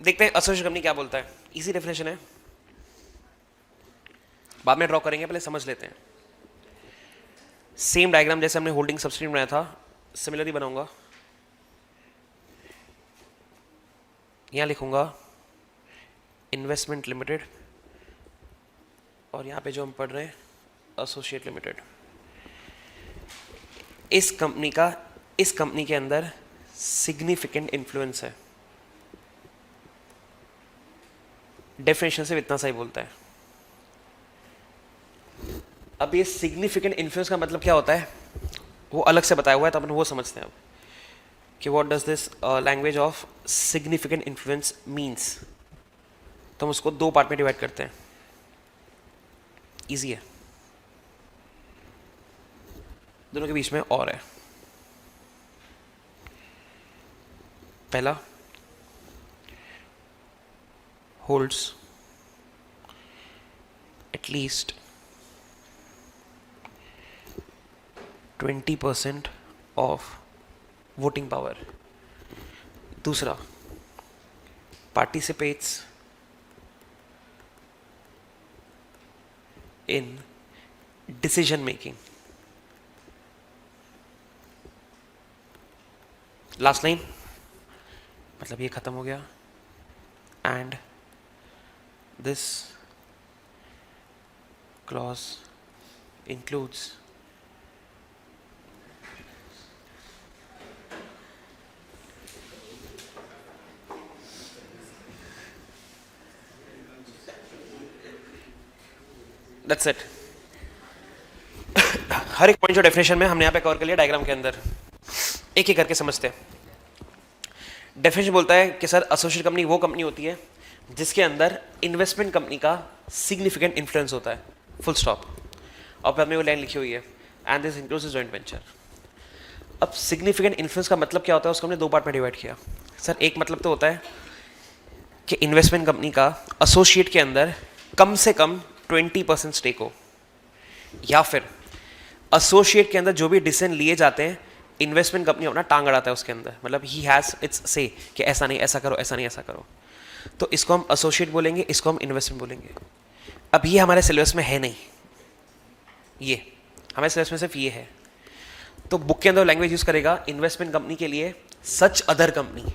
देखते हैं associate company क्या बोलता है। इजी डेफिनेशन है, बाद में ड्रॉ करेंगे, पहले समझ लेते हैं। सेम डायग्राम जैसे हमने होल्डिंग सब्सिडियरी बनाया था, सिमिलरली बनाऊंगा। यहां लिखूंगा इन्वेस्टमेंट लिमिटेड, और यहां पे जो हम पढ़ रहे हैं एसोसिएट लिमिटेड। इस कंपनी के अंदर सिग्निफिकेंट इन्फ्लुएंस है। डेफिनेशन से इतना सही बोलता है। अब ये सिग्निफिकेंट इन्फ्लुएंस का मतलब क्या होता है वो अलग से बताया हुआ है, तो अपन वो समझते हैं अब कि what does this language of significant influence means. तो हम उसको दो पार्ट में डिवाइड करते हैं, इजी है, दोनों के बीच में और है। पहला, holds at least 20% of voting power. दूसरा, participates in decision making. Last line, मतलब ये खत्म हो गया। And this clause includes that's it। हर एक पॉइंट जो डेफिनेशन में हमने यहाँ पे कवर कर लिया डायग्राम के अंदर, एक एक करके समझते हैं। डेफिनेशन बोलता है कि सर एसोसिएट कंपनी वो कंपनी होती है जिसके अंदर इन्वेस्टमेंट कंपनी का सिग्निफिकेंट इन्फ्लुएंस होता है, फुल स्टॉप। और फिर हमने वो लाइन लिखी हुई है, and this includes joint venture. अब सिग्निफिकेंट इन्फ्लुएंस का मतलब क्या होता है उसको हमने दो पार्ट में डिवाइड किया। सर एक मतलब तो होता है कि इन्वेस्टमेंट कंपनी का एसोसिएट के अंदर कम से कम 20% स्टेक हो, या फिर एसोसिएट के अंदर जो भी डिसीजन लिए जाते हैं इन्वेस्टमेंट कंपनी अपना टांग अड़ाता है उसके अंदर, मतलब ही हैज़ इट्स से कि ऐसा नहीं ऐसा करो, ऐसा नहीं ऐसा करो। तो इसको हम एसोसिएट बोलेंगे, इसको हम इन्वेस्टमेंट बोलेंगे। अब ये हमारे सिलेबस में है नहीं, ये हमारे सिलेबस में सिर्फ ये है। तो बुक के अंदर लैंग्वेज यूज करेगा इन्वेस्टमेंट कंपनी के लिए सच अदर कंपनी।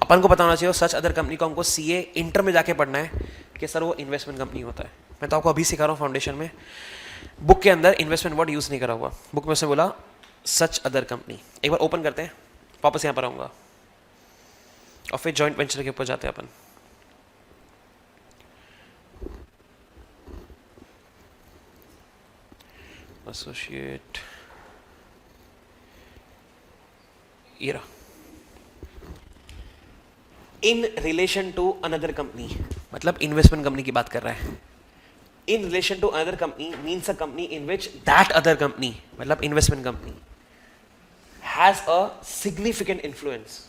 अपन को पता होना चाहिए सच अदर कंपनी को हमको सीए इंटर में जाके पढ़ना है कि सर वो इन्वेस्टमेंट कंपनी होता है। मैं तो आपको अभी सिखा रहा हूँ फाउंडेशन में, बुक के अंदर इन्वेस्टमेंट वर्ड यूज नहीं करा हुआ। बुक में उसने बोला सच अदर कंपनी। एक बार ओपन करते हैं, वापस यहाँ पर आऊँगा और फिर जॉइंट वेंचर के ऊपर जाते हैं अपन। एसोसिएट ये in relation to another company, मतलब इन्वेस्टमेंट कंपनी की बात कर रहा है। In relation to another company means a company in which that other company, मतलब investment company, has a significant influence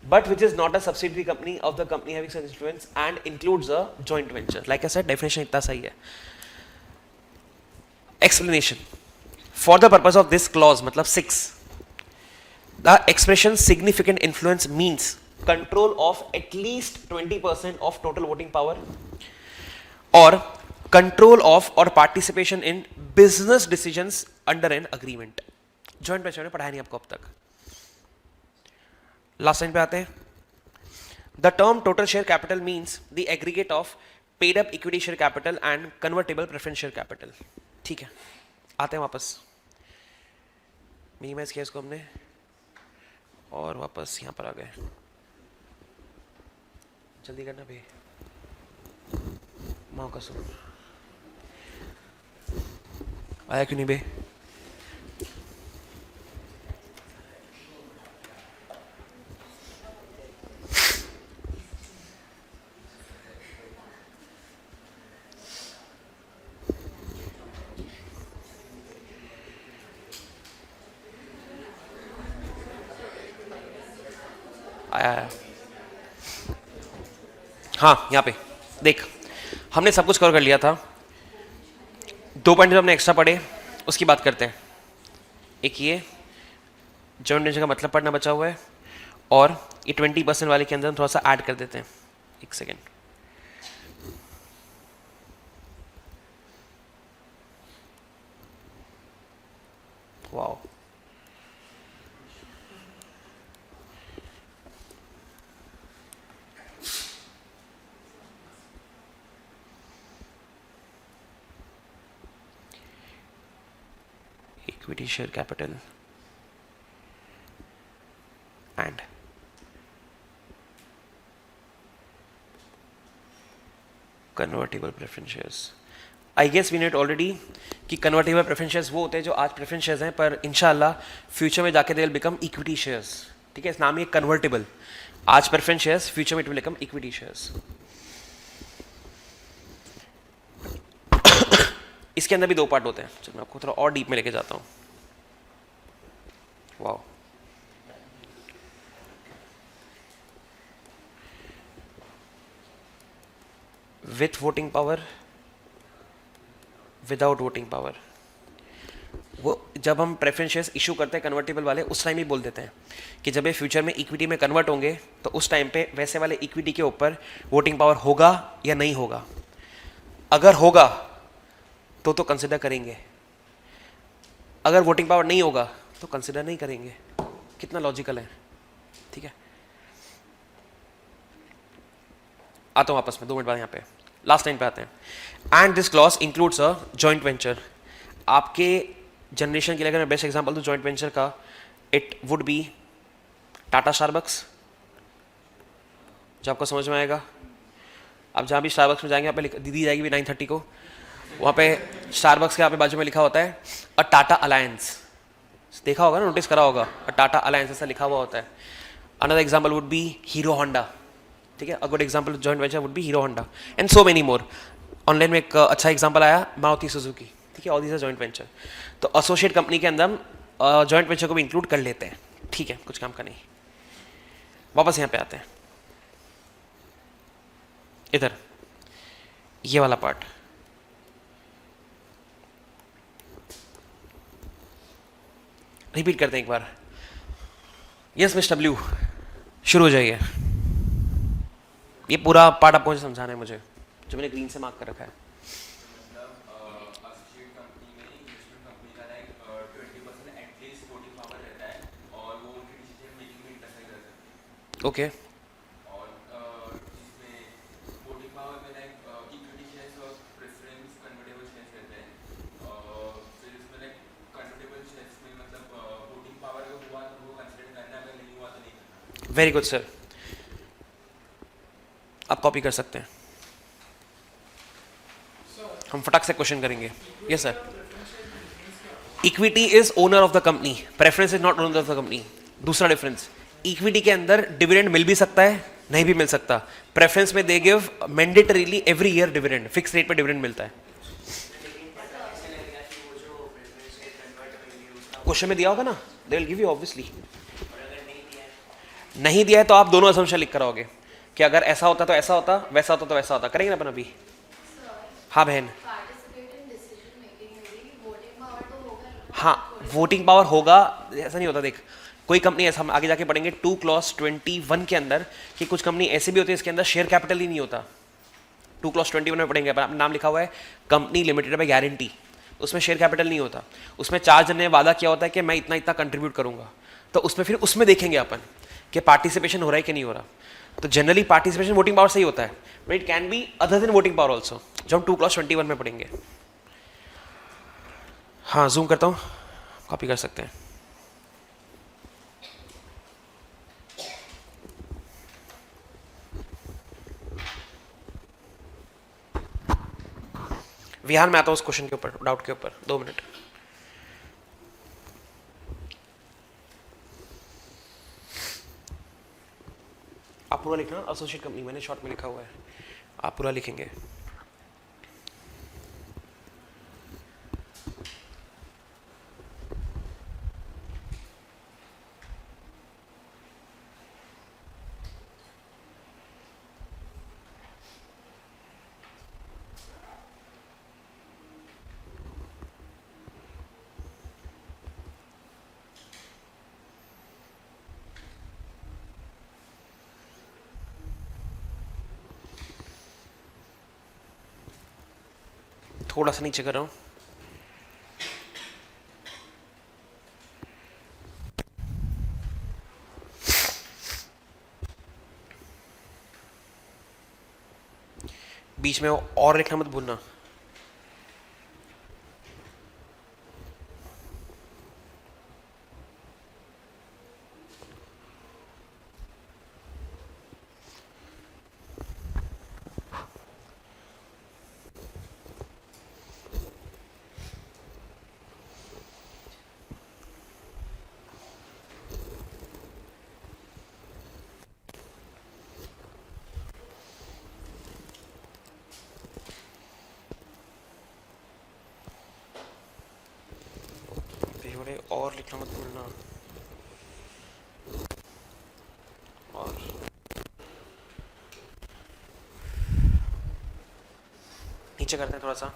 but which is not a subsidiary company of the company having such influence and includes a joint venture. Like I said, definition इतना सही है। Explanation. For the purpose of this clause, मतलब 6, the expression significant influence means control of at least 20% of total voting power or control of or participation in business decisions under an agreement. Joint venture में पढ़ाया नहीं आपको अब तक। Last line पे आते हैं। The term total share capital means the aggregate of paid up equity share capital and convertible preference share capital. ठीक है, आते हैं वापस, मिनिमाइज किया इसको हमने और वापस यहाँ पर आ गए। जल्दी करना भाई, माँ का सुन आया क्यों नहीं बे? आया। हाँ, यहाँ पे देख, हमने सब कुछ कवर कर लिया था। दो पॉइंट हमने एक्स्ट्रा पढ़े, उसकी बात करते हैं। एक ये जॉइंट वेंचर का मतलब पढ़ना बचा हुआ है, और ये 20% वाले के अंदर हम थोड़ा सा ऐड कर देते हैं, एक second. Wow, equity share capital and convertible preference shares. I guess we net already कि कन्वर्टेबल प्रेफरेंस शेयर्स वो होते हैं जो आज प्रेफरेंस शेयर्स हैं पर इंशाल्लाह फ्यूचर में जाके they will become equity shares. ठीक है, इस नाम है कन्वर्टेबल। आज प्रेफरेंस शेयर्स, फ्यूचर में it will become equity shares. इसके अंदर भी दो पार्ट होते हैं, चलो मैं आपको थोड़ा और डीप में लेके जाता हूँ। Wow, with voting power, without voting power. वो जब हम प्रेफरेंस शेयर्स इशू करते हैं कन्वर्टेबल वाले, उस टाइम ही बोल देते हैं कि जब ये फ्यूचर में इक्विटी में कन्वर्ट होंगे तो उस टाइम पे वैसे वाले इक्विटी के ऊपर वोटिंग पावर होगा या नहीं होगा। अगर होगा तो कंसिडर करेंगे, अगर वोटिंग पावर नहीं होगा तो कंसिडर नहीं करेंगे। कितना लॉजिकल है। ठीक है, आता हूँ वापस में 2 मिनट बाद, यहाँ पे लास्ट लाइन पे आते हैं। And this clause includes a joint venture. आपके जनरेशन के लिए अगर मैं बेस्ट एग्जांपल दूँ जॉइंट वेंचर का, it would be Tata Starbucks, जो आपको समझ में आएगा। आप जहाँ भी स्टारबक्स में जाएंगे, यहाँ पे दीदी जाएगी भी 9:30 को, वहाँ पे स्टारबक्स के यहाँ पे बाजू में लिखा होता है अ टाटा अलायंस। देखा होगा ना, नोटिस करा होगा, अ टाटा अलायंस ऐसा लिखा हुआ होता है। Another example would be Hero Honda. ठीक है, a good example joint venture would be Hero Honda and so many more. Online में एक अच्छा एग्जाम्पल आया मारुति सुजुकी। ठीक है, all these are joint venture. तो एसोसिएट कंपनी के अंदर हम जॉइंट वेंचर को भी इंक्लूड कर लेते हैं। ठीक है, कुछ काम का नहीं। वापस यहाँ पे आते हैं, इधर ये वाला पार्ट। रिपीट करते हैं एक बार। यस मिस्टर डब्ल्यू, शुरू हो जाइए। ये पूरा पार्ट आपको समझाना है मुझे, जो मैंने ग्रीन से मार्क कर रखा है। ओके, वेरी गुड सर, आप कॉपी कर सकते हैं। हम फटाक से क्वेश्चन करेंगे। Yes sir. Equity is owner of the company, preference is not owner of the company. दूसरा डिफरेंस, इक्विटी के अंदर डिविडेंड मिल भी सकता है, नहीं भी मिल सकता। प्रेफरेंस में they give mandatorily every year dividend, fix rate पे डिविडेंड मिलता है। क्वेश्चन में दिया होगा ना, they will give you obviously. नहीं दिया है तो आप दोनों असम्पशन लिख कर आओगे कि अगर ऐसा होता तो ऐसा होता, वैसा होता तो वैसा होता। करेंगे ना अपन अभी? हाँ बहन, हाँ वोटिंग पावर होगा, ऐसा नहीं होता। देख, कोई कंपनी ऐसा, हम आगे जाके पढ़ेंगे 2 क्लॉज 21 के अंदर कि कुछ कंपनी ऐसी भी होती है इसके अंदर शेयर कैपिटल ही नहीं होता। 2 क्लॉज 21 में पढ़ेंगे, अपन नाम लिखा हुआ है कंपनी लिमिटेड बाय गारंटी, उसमें शेयर कैपिटल नहीं होता। उसमें 4 जन ने वादा किया होता है कि मैं इतना इतना कंट्रीब्यूट करूंगा, तो उसमें फिर उसमें देखेंगे अपन कि पार्टिसिपेशन हो रहा है कि नहीं हो रहा। तो जनरली पार्टिसिपेशन वोटिंग पावर से ही होता है, but it can be other than voting power also, जो हम 2 क्लॉज 21 में पढ़ेंगे। हाँ जूम करता हूँ, कॉपी कर सकते हैं। विहान में आता हूँ उस क्वेश्चन के ऊपर, डाउट के ऊपर, 2 मिनट। आप पूरा लिखना, एसोसिएट कंपनी मैंने शॉर्ट में लिखा हुआ है, आप पूरा लिखेंगे। थोड़ा सा नीचे कर रहा हूँ। बीच में और लिखना मत भूलना। और लिखना मत भूलना। और नीचे करते हैं थोड़ा सा।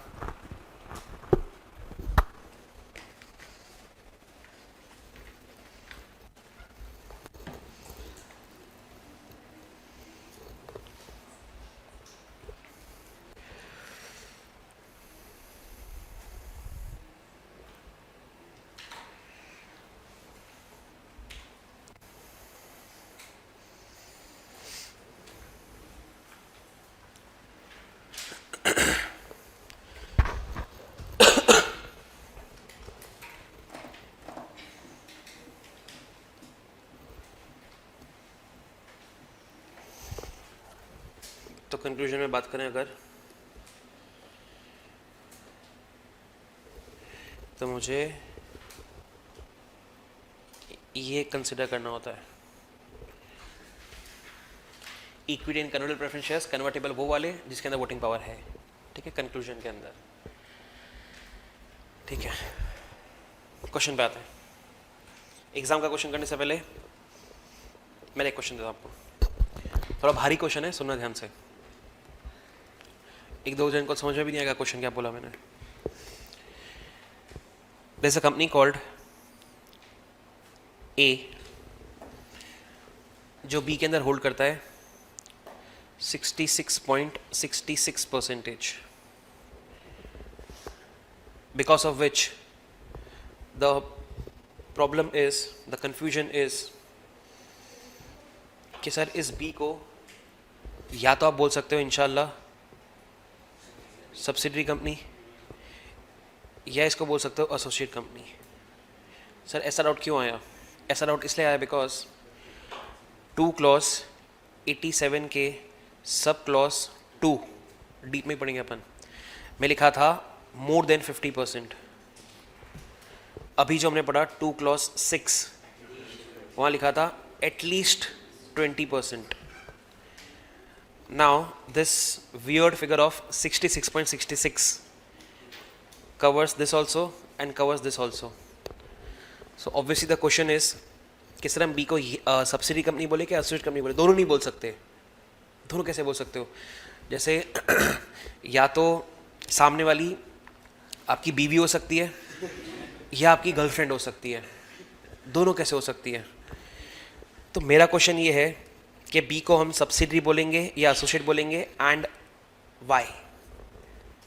तो कंक्लूजन में बात करें अगर, तो मुझे ये कंसिडर करना होता है, equity and convertible preference shares convertible वो वाले जिसके अंदर वोटिंग पावर है, ठीक है, कंक्लूजन के अंदर। ठीक है, क्वेश्चन पे आते हैं। एग्जाम का क्वेश्चन करने से पहले मैंने एक क्वेश्चन देता हूं आपको, थोड़ा भारी क्वेश्चन है, सुनना ध्यान से। एक दो जन को समझ में भी नहीं आएगा क्वेश्चन क्या बोला मैंने। There is a company called A जो बी के अंदर होल्ड करता है 66.66%, because of which the problem is, the confusion is कि सर इस बी को या तो आप बोल सकते हो इंशाल्लाह सब्सिडरी कंपनी, या इसको बोल सकते हो एसोसिएट कंपनी। सर ऐसा डाउट क्यों आया? ऐसा डाउट इसलिए आया बिकॉज 2 क्लॉज 87 के सब क्लॉज 2 डीप में पढ़ेंगे अपन, मैं लिखा था मोर देन 50%। अभी जो हमने पढ़ा 2 क्लॉज 6 वहाँ लिखा था at least 20%। Now this weird figure of 66.66 covers this also and covers this also. So obviously the question is कि सर हम बी को सब्सिडी कंपनी बोले क्या एसोसिएट कंपनी बोले? दोनों नहीं बोल सकते। दोनों कैसे बोल सकते हो? जैसे या तो सामने वाली आपकी बीवी हो सकती है या आपकी गर्लफ्रेंड हो सकती है, दोनों कैसे हो सकती है? तो मेरा क्वेश्चन ये है कि बी को हम सब्सिडरी बोलेंगे या एसोसिएट बोलेंगे एंड वाई?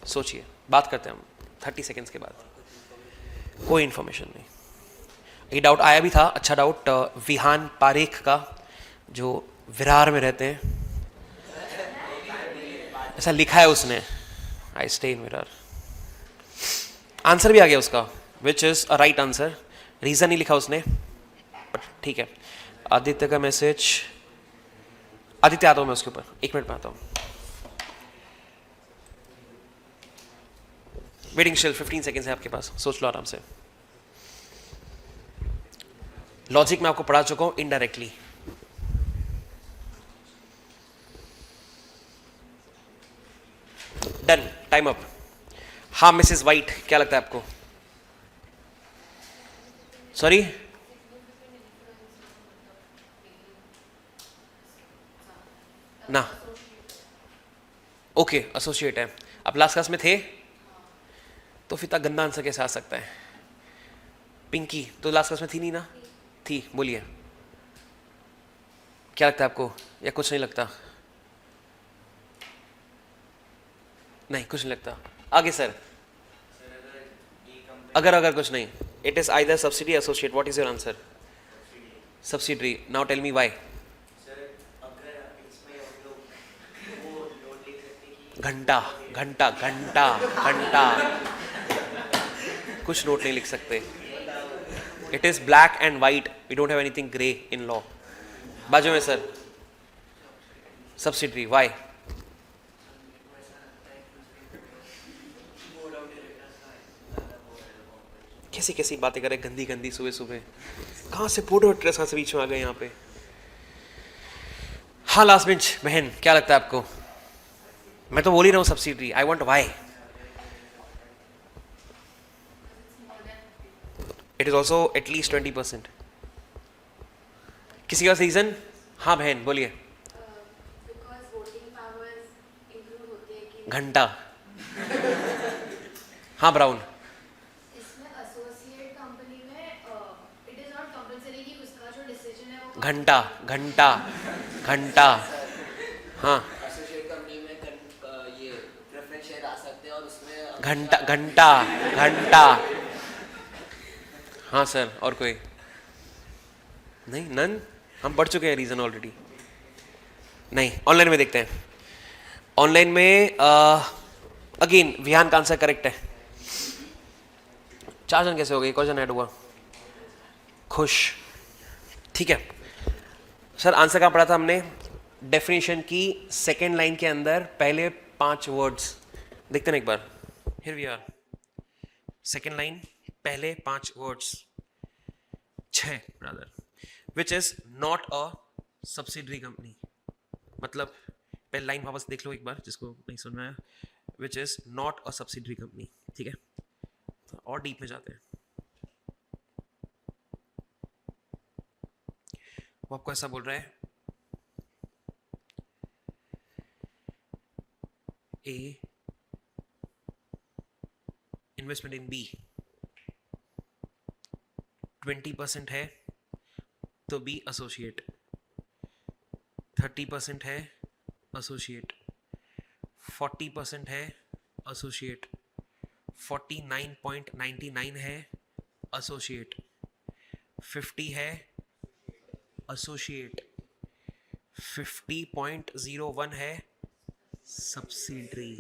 सोचिए, बात करते हैं हम 30 सेकेंड्स के बाद। कोई इन्फॉर्मेशन नहीं। ये डाउट आया भी था, अच्छा डाउट, विहान पारेख का जो विरार में रहते हैं, ऐसा लिखा है उसने, I stay in Virar. Answer भी आ गया उसका, which is a right answer. Reason नहीं लिखा उसने, बट ठीक है। आदित्य का मैसेज, आदित्य आता हूं मैं उसके ऊपर, 1 मिनट में आता हूं। वेटिंग स्टिल 15 सेकेंड्स है आपके पास, सोच लो आराम से। लॉजिक में आपको पढ़ा चुका हूं इनडायरेक्टली। Done, time up. हाँ मिसेस वाइट, क्या लगता है आपको? सॉरी, ना, ओके एसोसिएट है। आप लास्ट क्लास में थे तो फिर इतना गंदा आंसर कैसे आ सकता है? पिंकी तो लास्ट क्लास में थी नहीं ना? थी, बोलिए क्या लगता है आपको, या कुछ नहीं लगता? नहीं कुछ नहीं लगता। आगे सर, अगर अगर कुछ नहीं, it is either subsidy associate. What is your answer? Subsidiary. Now tell me why. घंटा घंटा घंटा घंटा. कुछ नोट नहीं लिख सकते. It is black and white. We don't have anything grey in law. बाजू में सर. सब्सिडरी. व्हाई? कैसी कैसी बातें करे, गंदी गंदी सुबह सुबह. कहाँ से फोटो ट्रेस कहाँ से बीच में आ गए यहाँ पे. हाँ लास्ट बेंच बहन, क्या लगता है आपको? मैं तो बोल ही रहा हूँ subsidiary. I want why. It is also at least 20%. किसी का रीजन? हाँ बहन बोलिए. घंटा. हाँ ब्राउन. घंटा घंटा घंटा. हाँ ये प्रेफरेंस शेयर आ सकते हैं और उसमें घंटा घंटा घंटा. हाँ सर. और कोई नहीं? नन. हम पढ़ चुके हैं रीजन ऑलरेडी. नहीं, ऑनलाइन में देखते हैं. ऑनलाइन में अगेन विहान का आंसर करेक्ट है. 4 जन कैसे हो गए? क्वेश्चन ऐड हुआ. खुश. ठीक है सर. आंसर कहाँ पढ़ा था हमने? डेफिनेशन की सेकेंड लाइन के अंदर पहले 5 वर्ड्स. देखते ना एक बार. Here we are. Second line पहले 5 words. 6 brother. Which is not a subsidiary company. मतलब पहले लाइन वापस देख लो एक बार जिसको नहीं समझ में आया. विच is not a subsidiary company. ठीक है. और डीप में जाते हैं. वो आपको ऐसा बोल रहा है ए इन्वेस्टमेंट इन बी 20% है तो बी एसोसिएट. 30% है एसोसिएट. 40% है एसोसिएट. 49.99 है एसोसिएट. 50 है एसोसिएट. 50.01 है सब्सिडरी.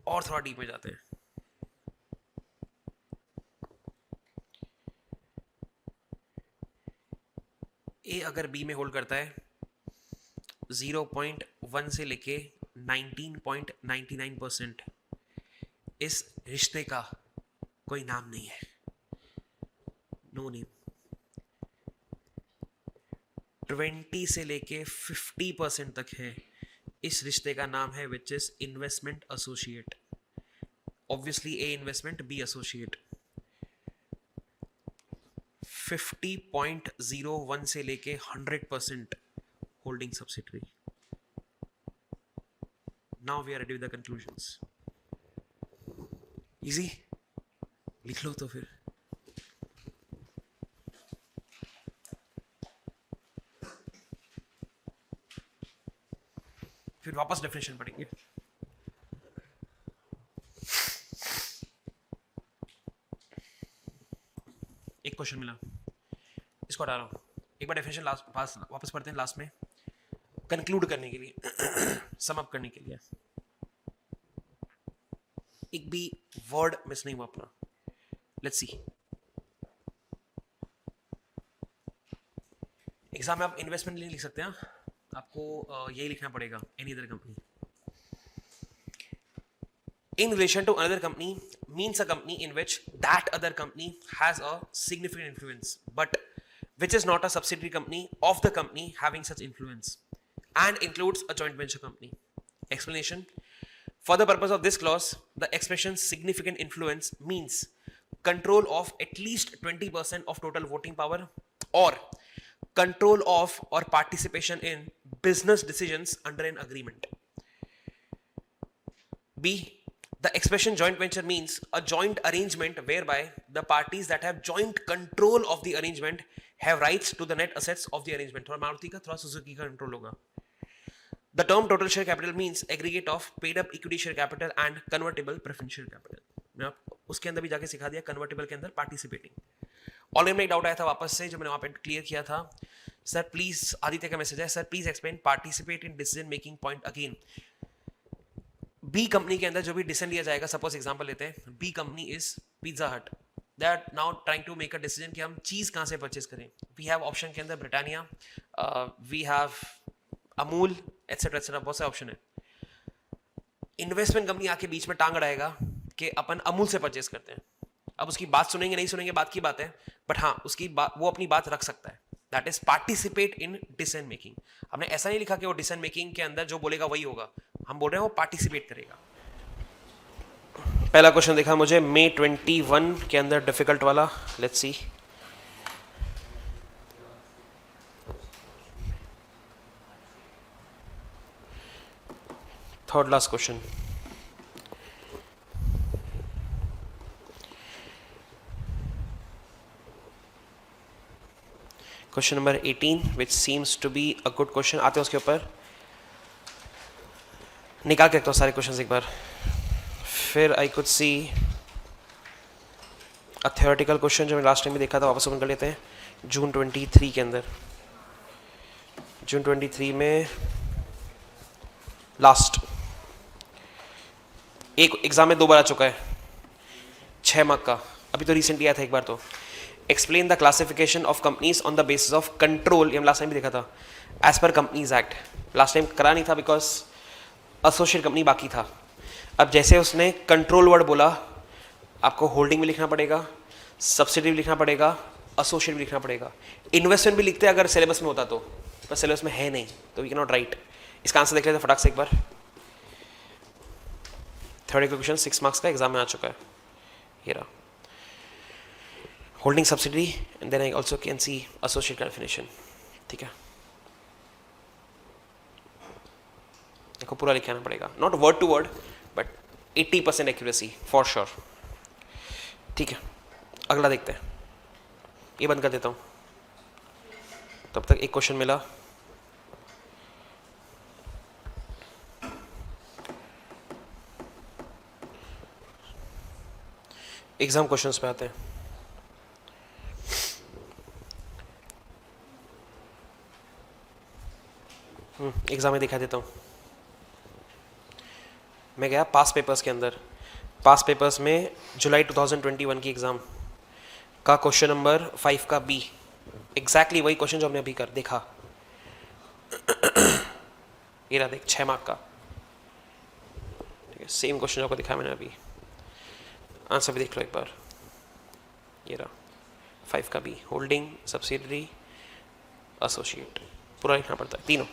और थोड़ा डीप में जाते हैं. ए अगर बी में होल्ड करता है 0.1 से लेके 19.99%, इस रिश्ते का कोई नाम नहीं है. No name. 20 से लेके 50% तक है. इस रिश्ते का नाम है which is investment associate. Obviously A investment, B associate. 50.01 से लेके 100% holding subsidiary. Now we are ready with the conclusions. Easy. लिख लो तो फिर. फिर वापस डेफिनेशन पढ़ेंगे. एक क्वेश्चन मिला, इसको हटा रहा हूं. एक बार डेफिनेशन वापस पढ़ते हैं लास्ट में कंक्लूड करने के लिए, सम अप करने के लिए. एक भी वर्ड मिस नहीं हुआ अपना. Let's see. एग्जाम में आप इन्वेस्टमेंट नहीं लिख सकते हैं. आपको यही लिखना पड़ेगा. Any other company. In relation to another company means a company in which that other company has a significant influence, but which is not a subsidiary company of the company having such influence, and includes a joint venture company. Explanation. For the purpose of this clause, the expression significant influence means control of at least 20% of total voting power, or control of or participation in business decisions under an agreement. B. The expression joint venture means a joint arrangement whereby the parties that have joint control of the arrangement have rights to the net assets of the arrangement. थोड़ा मारुति का, थोड़ा Suzuki का control होगा. The term total share capital means aggregate of paid up equity share capital and convertible preference share capital. मैं आप उसके अंदर भी जाके सिखा दिया, कन्वर्टेबल के अंदर पार्टिसिपेटिंग। ऑनलाइन में एक डाउट आया था वापस से, जो मैंने वहाँ पे क्लियर किया था। सर प्लीज, आदित्य का मैसेज है, sir please explain participate in decision making point again. B company के अंदर जो भी डिसीजन लिया जाएगा, सपोज एग्जांपल लेते हैं, B company is Pizza Hut, they are now trying to make a decision कि हम चीज कहाँ से परचेज करें। वी हैव ऑप्शन के अंदर Britannia, we have Amul, etcetera etcetera, बहुत से ऑप्शन है। इन्वेस्टमेंट कंपनी आके बीच में टांग अड़ाएगा कि अपन अमूल से परचेज करते हैं। अब उसकी बात सुनेंगे नहीं सुनेंगे बात की बात है, बट हाँ उसकी बात, वो अपनी बात रख सकता है। That is participate in decision making. हमने ऐसा नहीं लिखा कि वो डिसीजन मेकिंग के अंदर जो बोलेगा वही होगा, हम बोल रहे हैं वो पार्टिसिपेट करेगा। पहला क्वेश्चन देखा मुझे May 21 के अंदर डिफिकल्ट वाला, let's see. Third last question, question number 18 which seems to be a good question. आते हैं उसके ऊपर, निकाल के रखता हूँ सारे क्वेश्चंस एक बार, फिर I could see a theoretical question जो मैं लास्ट टाइम भी देखा था, वापस ओपन कर लेते हैं। जून 23 के अंदर, जून 23 में लास्ट एक एग्जाम में 2 बार आ चुका है, 6 मार्क का, अभी तो रिसेंटली आया था एक बार। तो explain the classification of companies on the basis of control, ये हम लास्ट टाइम भी देखा था, as per companies act. Last time करा नहीं था बिकॉज एसोसिएट कंपनी बाकी था। अब जैसे उसने कंट्रोल वर्ड बोला, आपको होल्डिंग भी लिखना पड़ेगा, सब्सिडी भी लिखना पड़ेगा, एसोसिएट भी लिखना पड़ेगा। इन्वेस्टमेंट भी लिखते अगर सिलेबस में होता तो, पर सिलेबस में है नहीं, तो वी कैन नॉट राइट। इसका आंसर देख लेते फटाक से एक बार। थर्ड क्वेश्चन 6 मार्क्स का एग्जाम में आ चुका है, ये रहा। Holding, subsidy, and then I also can see associate का डेफिनेशन। ठीक है, देखो पूरा लिखाना पड़ेगा, not word to word but 80% accuracy for sure. ठीक है, अगला देखते हैं, ये बंद कर देता हूँ, तब तक एक क्वेश्चन मिला। एग्जाम क्वेश्चंस पे आते हैं। एग्जाम में दिखा देता हूँ। मैं गया पास पेपर्स के अंदर, पास पेपर्स में जुलाई 2021 की एग्ज़ाम का क्वेश्चन नंबर 5 का बी, एग्जैक्टली वही क्वेश्चन जो हमने अभी कर देखा। ये रहा देख, 6 मार्क का, ठीक है, सेम क्वेश्चन जो आपको दिखाया मैंने अभी। आंसर भी देख लो एक बार, ये रहा 5 का बी, होल्डिंग, सब्सिडरी, एसोसिएट, पूरा लिखना पड़ता है तीनों।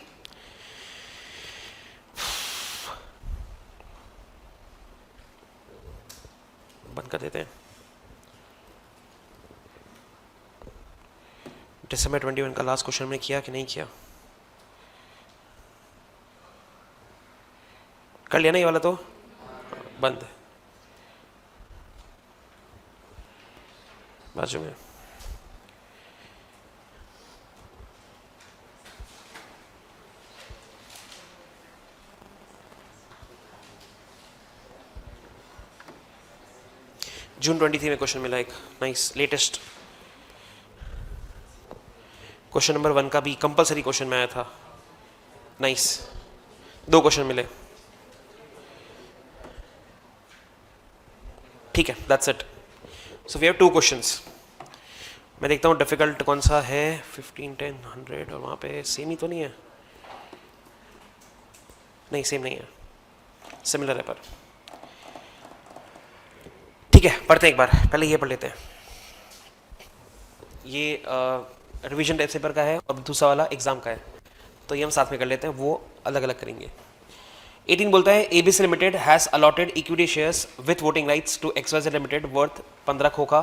बंद कर देते हैं। दिसंबर 21 का लास्ट क्वेश्चन में किया कि नहीं किया, कर लिया ना ये वाला, तो बंद बाजू में। जून 23 में क्वेश्चन मिला एक, नाइस, लेटेस्ट क्वेश्चन नंबर 1 का भी कंपलसरी क्वेश्चन में आया था, नाइस, 2 क्वेश्चन मिले। ठीक है, that's it. So we have 2 questions. मैं देखता हूँ डिफिकल्ट कौन सा है, 15, 10, 100, और वहाँ पे सेम ही तो नहीं है, नहीं सेम नहीं है, सिमिलर है पर। ठीक है, पढ़ते हैं एक बार, पहले ये पढ़ लेते हैं। ये रिवीजन टाइप पेपर का है और दूसरा वाला एग्जाम का है, तो ये हम साथ में कर लेते हैं, वो अलग अलग करेंगे। 18 बोलता है ABC limited has allotted equity shares with voting rights to XYZ limited worth 15 खोखा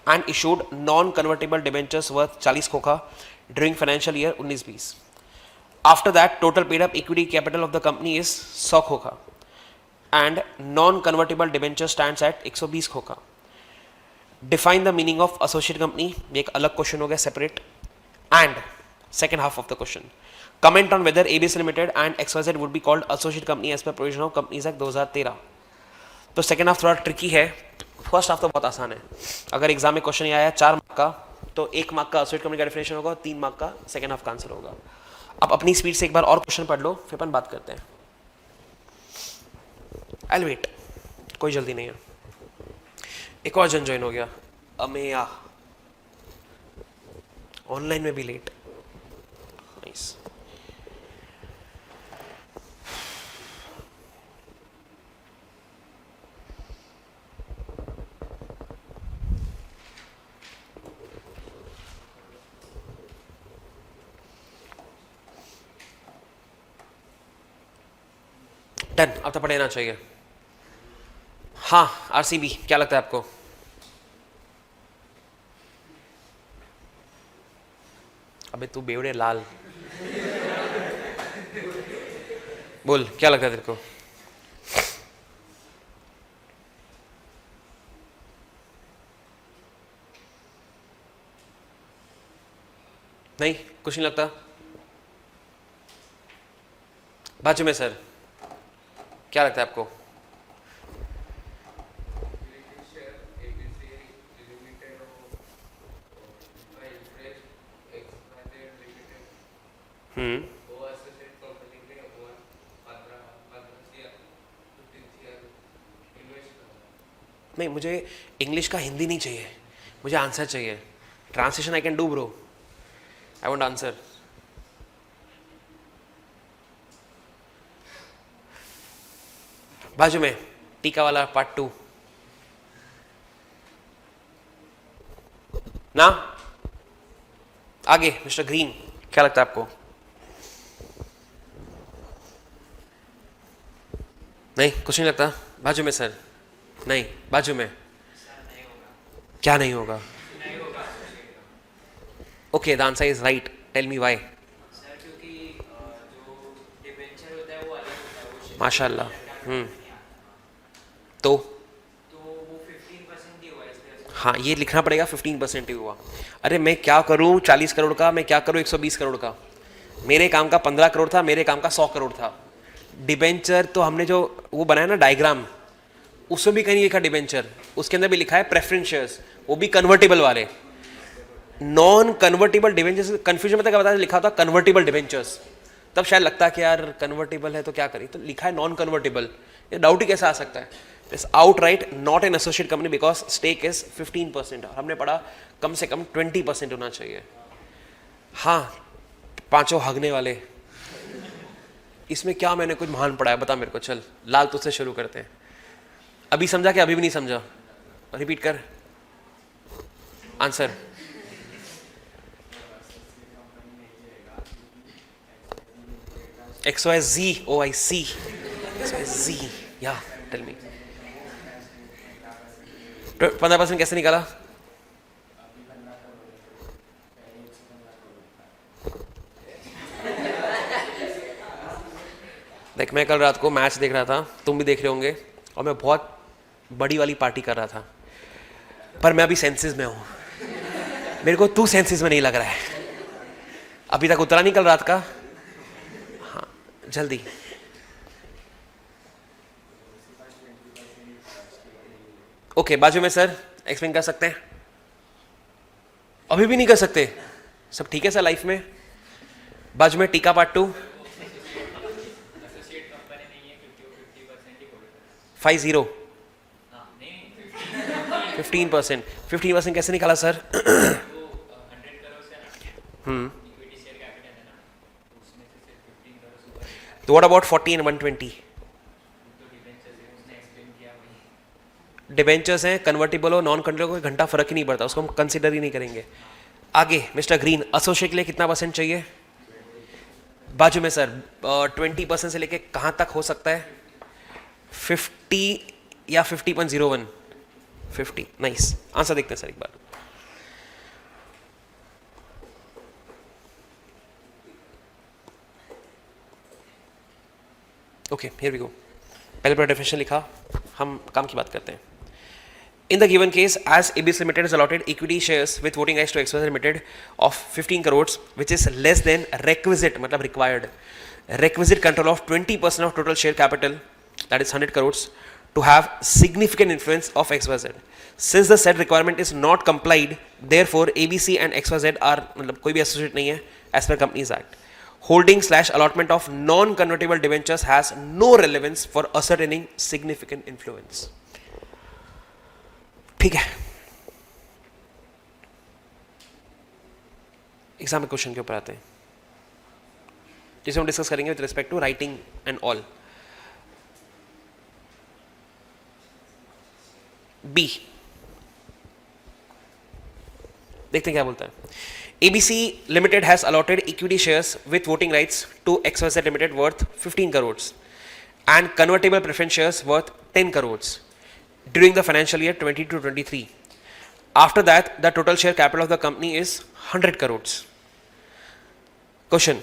and issued non convertible debentures worth 40 खोखा during financial year 19-20। After that total paid up equity capital of the company is 100 खोखा and non-convertible debenture stands at 120 खोखा। Define the meaning of associate company, ये एक अलग question हो गया separate. And second half of the question, comment on whether ABC Limited and XYZ would be called associate company as per provision of Companies Act 2013। तो second half थोड़ा tricky है, first half तो बहुत आसान है। अगर एग्जाम में question ये आया 4 मार्क का, तो 1 मार्क का एसोसिएट कंपनी का डेफिनेशन होगा, 3 मार्क का सेकेंड हाफ का आंसर होगा। अब अपनी स्पीड से एक बार और क्वेश्चन पढ़ लो, फिर अपन बात करते हैं। आई वेट, कोई जल्दी नहीं है। एक और जन ज्वाइन हो गया, अमेया, ऑनलाइन में भी लेट। नाइस। डन, अब तो पढ़ना चाहिए। हाँ, आरसीबी क्या लगता है आपको? अबे तू बेवड़े लाल, बोल क्या लगता है तेरे को? नहीं, कुछ नहीं लगता। बाजू में सर, क्या लगता है आपको? नहीं, मुझे इंग्लिश का हिंदी नहीं चाहिए, मुझे आंसर चाहिए। Translation I can do bro, I want answer. बाजू में टीका वाला पार्ट 2 ना। आगे मिस्टर ग्रीन, क्या लगता है आपको? नहीं, कुछ नहीं लगता। बाजू में सर, नहीं बाजू में, क्या नहीं होगा? Okay, the answer is right, tell me why. माशाल्लाह। तो हाँ, ये लिखना पड़ेगा 15% ही हुआ। अरे मैं क्या करूँ 40 करोड़ का, मैं क्या करूँ 120 करोड़ का? मेरे काम का 15 करोड़ था, मेरे काम का 100 करोड़ था। डिबेंचर तो हमने जो वो बनाया ना डायग्राम, उसमें भी कहीं लिखा डिबेंचर, उसके अंदर भी लिखा है प्रेफरेंस शेयर्स, वो भी कन्वर्टेबल वाले। नॉन कन्वर्टेबल डिबेंचर्स, कंफ्यूजन में तक बताया लिखा था कन्वर्टेबल डिबेंचर्स, तब शायद लगता है कि यार कन्वर्टेबल है तो क्या करें, तो लिखा है नॉन कन्वर्टेबल। ये डाउट ही कैसा आ सकता है? It's outright not an associate company because stake is 15%। हमने पढ़ा कम से कम 20% होना चाहिए। हाँ, पांचों हगने वाले, इसमें क्या मैंने कुछ महान पढ़ा है बता मेरे को। चल लाल, तुझसे शुरू करते हैं। अभी समझा कि अभी भी नहीं समझा? रिपीट कर answer. XYZ, oh I see, XYZ, yeah, tell me. 15% कैसे निकाला? देख, मैं कल रात को मैच देख रहा था, तुम भी देख रहे होंगे, और मैं बहुत बड़ी वाली पार्टी कर रहा था, पर मैं अभी सेंसेस में हूँ। मेरे को तू सेंसेस में नहीं लग रहा है, अभी तक उतरा नहीं कल रात का। हाँ, जल्दी। ओके, बाजू में सर एक्सप्लेन कर सकते हैं? अभी भी नहीं कर सकते? सब ठीक है सर लाइफ में? बाजू में टीका पार्ट 2 50 15%। 15% कैसे निकाला सर? तो व्हाट अबाउट 40 and 120? डिबेंचर्स हैं, कन्वर्टिबल हो नॉन कन्वर्टिबल, कोई घंटा फर्क ही नहीं पड़ता, उसको हम कंसिडर ही नहीं करेंगे। आगे मिस्टर ग्रीन, एसोसिएट के लिए कितना % चाहिए? बाजू में सर 20% से लेके कहाँ तक हो सकता है? 50 या 50.01? 50, नाइस। आंसर देखते हैं सर एक बार। Okay, here we go. पहले पूरा डेफिनेशन लिखा, हम काम की बात करते हैं। In the given case, as Ibis Limited is allotted equity shares with voting rights to XYZ Limited of 15 crores, which is less than requisite, मतलब required, requisite control of 20% of total share capital, that is 100 crores, to have significant influence of XYZ. Since the said requirement is not complied, therefore ABC and XYZ are मतलब कोई भी associate नहीं है as per Companies Act. Holding/allotment of non-convertible debentures has no relevance for ascertaining significant influence. ठीक है, exam में question के ऊपर आते हैं जिसे हम डिस्कस करेंगे with respect to writing and all. बी देखते हैं क्या बोलता है. ABC Limited has allotted equity shares with voting rights to XYZ Limited worth 15 crores and convertible preference shares worth 10 crores during the financial year 22-23. After that, the total share capital of the company is 100 crores. Question.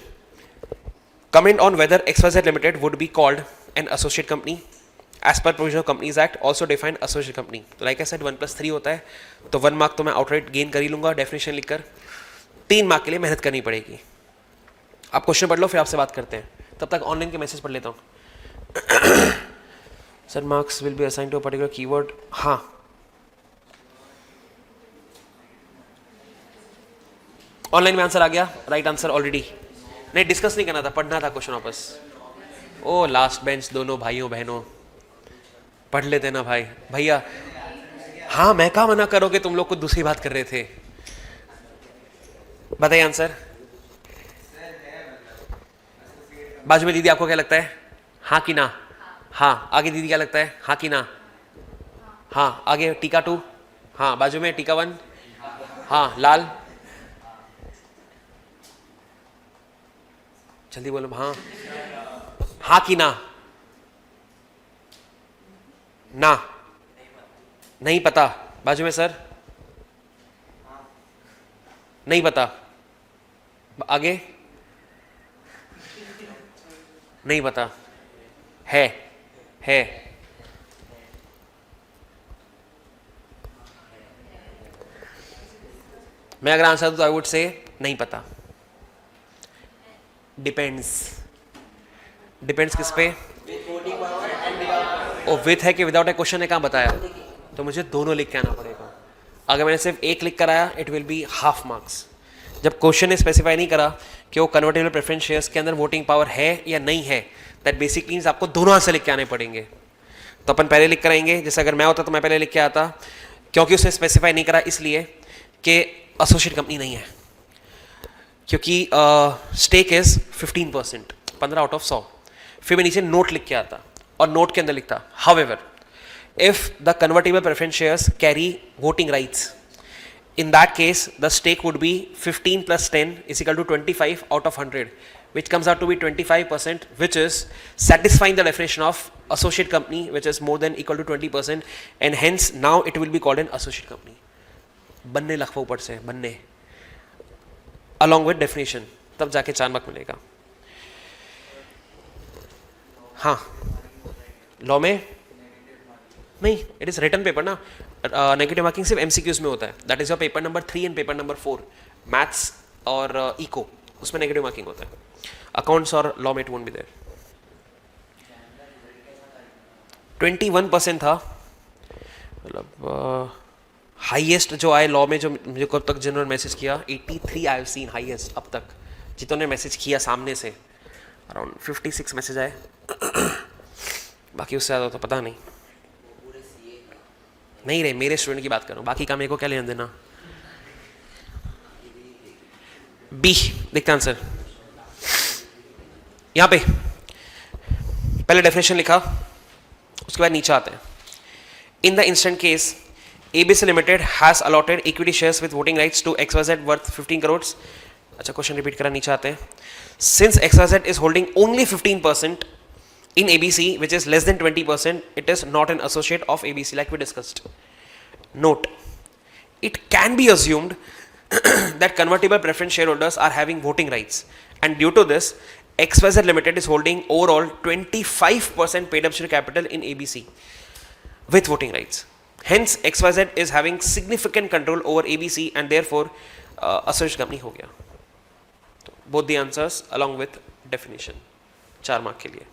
Comment on whether XYZ Limited would be called an associate company. As per provision of Companies Act, also define associate company. Like I said, 1+3 होता है, तो 1 mark तो मैं outright gain कर ही लूंगा definition लिखकर. 3 mark के लिए मेहनत करनी पड़ेगी. आप क्वेश्चन पढ़ लो, फिर आपसे बात करते हैं. तब तक ऑनलाइन के मैसेज पढ़ लेता हूँ. Sir marks will be assign to a particular keyword. हाँ, ऑनलाइन में आंसर आ गया. Right answer already. नहीं, डिस्कस नहीं करना था, पढ़ना था क्वेश्चन वापस. ओ लास्ट बेंच दोनों भाइयों बहनों, पढ़ लेते ना भाई. भैया हाँ, मैं कहा मना करोगे, तुम लोग कुछ दूसरी बात कर रहे थे. बताइए आंसर. बाजू में दीदी आपको क्या लगता है, हाँ कि ना? हाँ. आगे दीदी क्या लगता है, हाँ कि ना? हाँ. आगे टीका 2. हाँ. बाजू में टीका 1. हाँ. लाल जल्दी बोलो. हाँ. हाँ कि ना? ना नहीं पता. बाजू में सर नहीं पता. आगे नहीं पता. है मैं अगर आंसर दूं तो आई वुड से नहीं पता. डिपेंड्स किस पे? ओ विथ है कि विदाउट है, क्वेश्चन ने कहाँ बताया? तो मुझे दोनों लिख के आना पड़ेगा. अगर मैंने सिर्फ एक लिख कर आया, it will be half marks. जब क्वेश्चन ने स्पेसिफाई नहीं करा कि वो कन्वर्टेबल प्रेफरेंस शेयर्स के अंदर वोटिंग पावर है या नहीं है, दैट बेसिकली मींस आपको दोनों आंसर लिख के आने पड़ेंगे. तो अपन पहले लिख कर आएंगे. जैसे अगर मैं होता तो मैं पहले लिख के आता, क्योंकि उसने स्पेसिफाई नहीं करा इसलिए कि एसोसिएट कंपनी नहीं है, क्योंकि स्टेक इज 15%, 15 आउट ऑफ 100. फिर मैं नीचे नोट लिख के आता और नोट के अंदर लिखता, however if the convertible preference shares carry voting rights, in that case the stake would be 15 plus 10 is equal to 25 out of 100, which comes out to be 25%, which is satisfying the definition of associate company, which is more than equal to 20%, and hence now it will be called an associate company. बनने लखवा ऊपर से बनने along with definition, तब जाके 4 mark मिलेगा. हाँ, law में नहीं, इट इज रिटन पेपर ना. नेगेटिव मार्किंग सिर्फ एमसीक्यूज में होता है. That is your paper number 3 and paper number 4, maths और इको, उसमें नेगेटिव मार्किंग होता है. अकाउंट्स और लॉ में इट वोंट बी देयर. 21% था, मतलब हाईएस्ट जो आए लॉ में, जो मुझे कब तक जिन्होंने मैसेज किया, 83 आई हैव सीन हाईएस्ट अब तक जितने मैसेज किया सामने से. अराउंड 56 मैसेज आए. बाकी उससे ज़्यादा तो पता नहीं. नहीं रे, मेरे स्टूडेंट की बात करो, बाकी का मेरे को क्या लेना देना. बी देखते आंसर. यहां पे पहले डेफिनेशन लिखा, उसके बाद नीचे आते हैं. In the instant case ABC Limited has allotted equity shares with voting rights to XYZ worth 15 crores. अच्छा, क्वेश्चन रिपीट करा, नीचे आते हैं. Since XYZ is holding only 15% in ABC, which is less than 20%, it is not an associate of ABC, like we discussed. Note, it can be assumed that convertible preference shareholders are having voting rights, and due to this, XYZ Limited is holding overall 25% paid up share capital in ABC with voting rights. Hence, XYZ is having significant control over ABC, and therefore, associate company हो गया. Both the answers along with definition. 4 mark के लिए.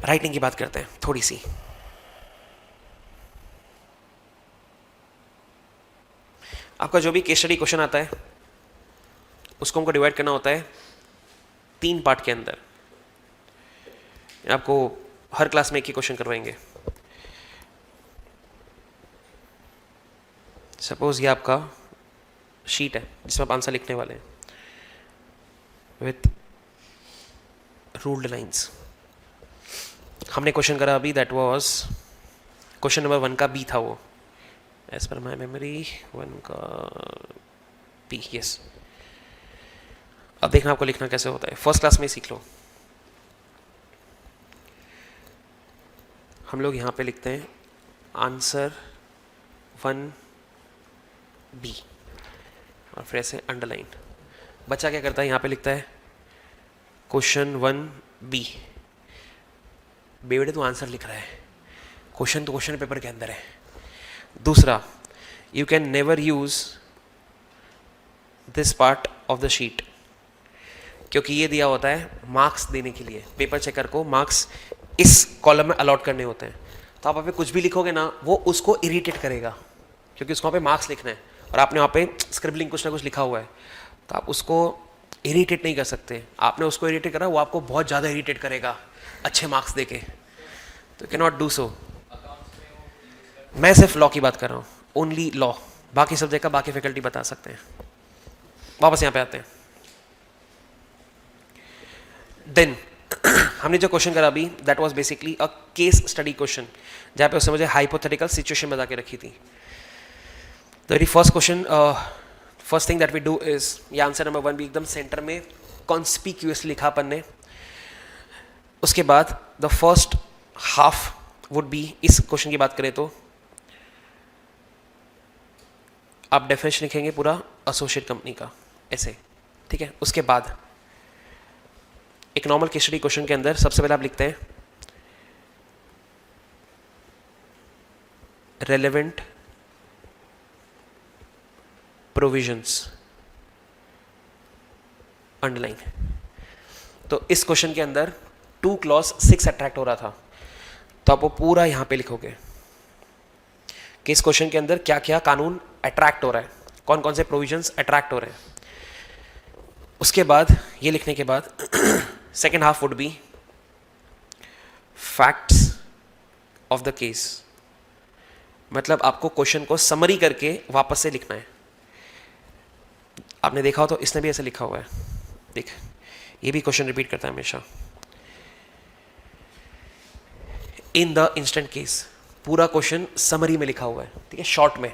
Writing की बात करते हैं थोड़ी सी। आपका जो भी केस स्टडी क्वेश्चन आता है उसको हमको डिवाइड करना होता है 3 पार्ट के अंदर। आपको हर क्लास में एक ही क्वेश्चन करवाएंगे। सपोज ये आपका शीट है जिसमें आप आंसर लिखने वाले हैं विथ रूल्ड लाइंस। हमने क्वेश्चन करा अभी, दैट वाज क्वेश्चन नंबर 1 का बी था वो, एज पर माई मेमोरी 1 का बी, यस। अब देखना आपको लिखना कैसे होता है, फर्स्ट क्लास में ही सीख लो। हम लोग यहाँ पे लिखते हैं आंसर 1 बी और फिर ऐसे अंडरलाइन। बच्चा क्या करता है, यहाँ पे लिखता है क्वेश्चन 1 बी। बेवड़े तो आंसर लिख रहा है, क्वेश्चन तो क्वेश्चन पेपर के अंदर है। दूसरा, you can never use this part of the sheet, क्योंकि ये दिया होता है मार्क्स देने के लिए। पेपर चेकर को मार्क्स इस कॉलम में अलॉट करने होते हैं। तो आप वहाँ पे कुछ भी लिखोगे ना, वो उसको इरिटेट करेगा, क्योंकि उसको वहाँ पे मार्क्स लिखना है और आपने वहाँ पे स्क्रिबलिंग कुछ ना कुछ लिखा हुआ है, तो आप उसको इरिटेट नहीं कर सकते। आपने उसको इरिटेट करा, वो आपको बहुत ज़्यादा इरिटेट करेगा अच्छे मार्क्स देके, तो कैन नॉट डू सो। मैं सिर्फ लॉ की बात कर रहा हूँ, ओनली लॉ। बाकी सब्जेक्ट का बाकी फैकल्टी बता सकते हैं। वापस यहाँ पे आते हैं। देन हमने जो क्वेश्चन करा अभी, that was basically a case study question, जहाँ पे उसने मुझे हाइपोथेटिकल सिचुएशन बता के रखी थी। The very first question, first thing that we do is, ये आंसर नंबर 1 भी एकदम सेंटर में कॉन्स्पिक्यूअसली लिखा अपन ने। उसके बाद the first half would be, इस क्वेश्चन की बात करें तो आप डेफिनेशन लिखेंगे पूरा एसोसिएट कंपनी का ऐसे, ठीक है। उसके बाद एक नॉर्मल केस स्टडी क्वेश्चन के अंदर सबसे पहले आप लिखते हैं रेलेवेंट प्रोविजंस, अंडरलाइन। तो इस क्वेश्चन के अंदर 2 क्लॉज 6 अट्रैक्ट हो रहा था, तो आप वो पूरा यहां पे लिखोगे कि इस क्वेश्चन के अंदर क्या क्या कानून अट्रैक्ट हो रहा है, कौन कौन से प्रोविजंस अट्रैक्ट हो रहे हैं। उसके बाद ये लिखने के बाद second half would be facts of the case, मतलब आपको क्वेश्चन को समरी करके वापस से लिखना है। आपने देखा हो तो इसने भी ऐसे लिखा हुआ है, देख ये भी क्वेश्चन रिपीट करता है हमेशा। इन द इंस्टेंट केस, पूरा क्वेश्चन समरी में लिखा हुआ है, ठीक है, शॉर्ट में।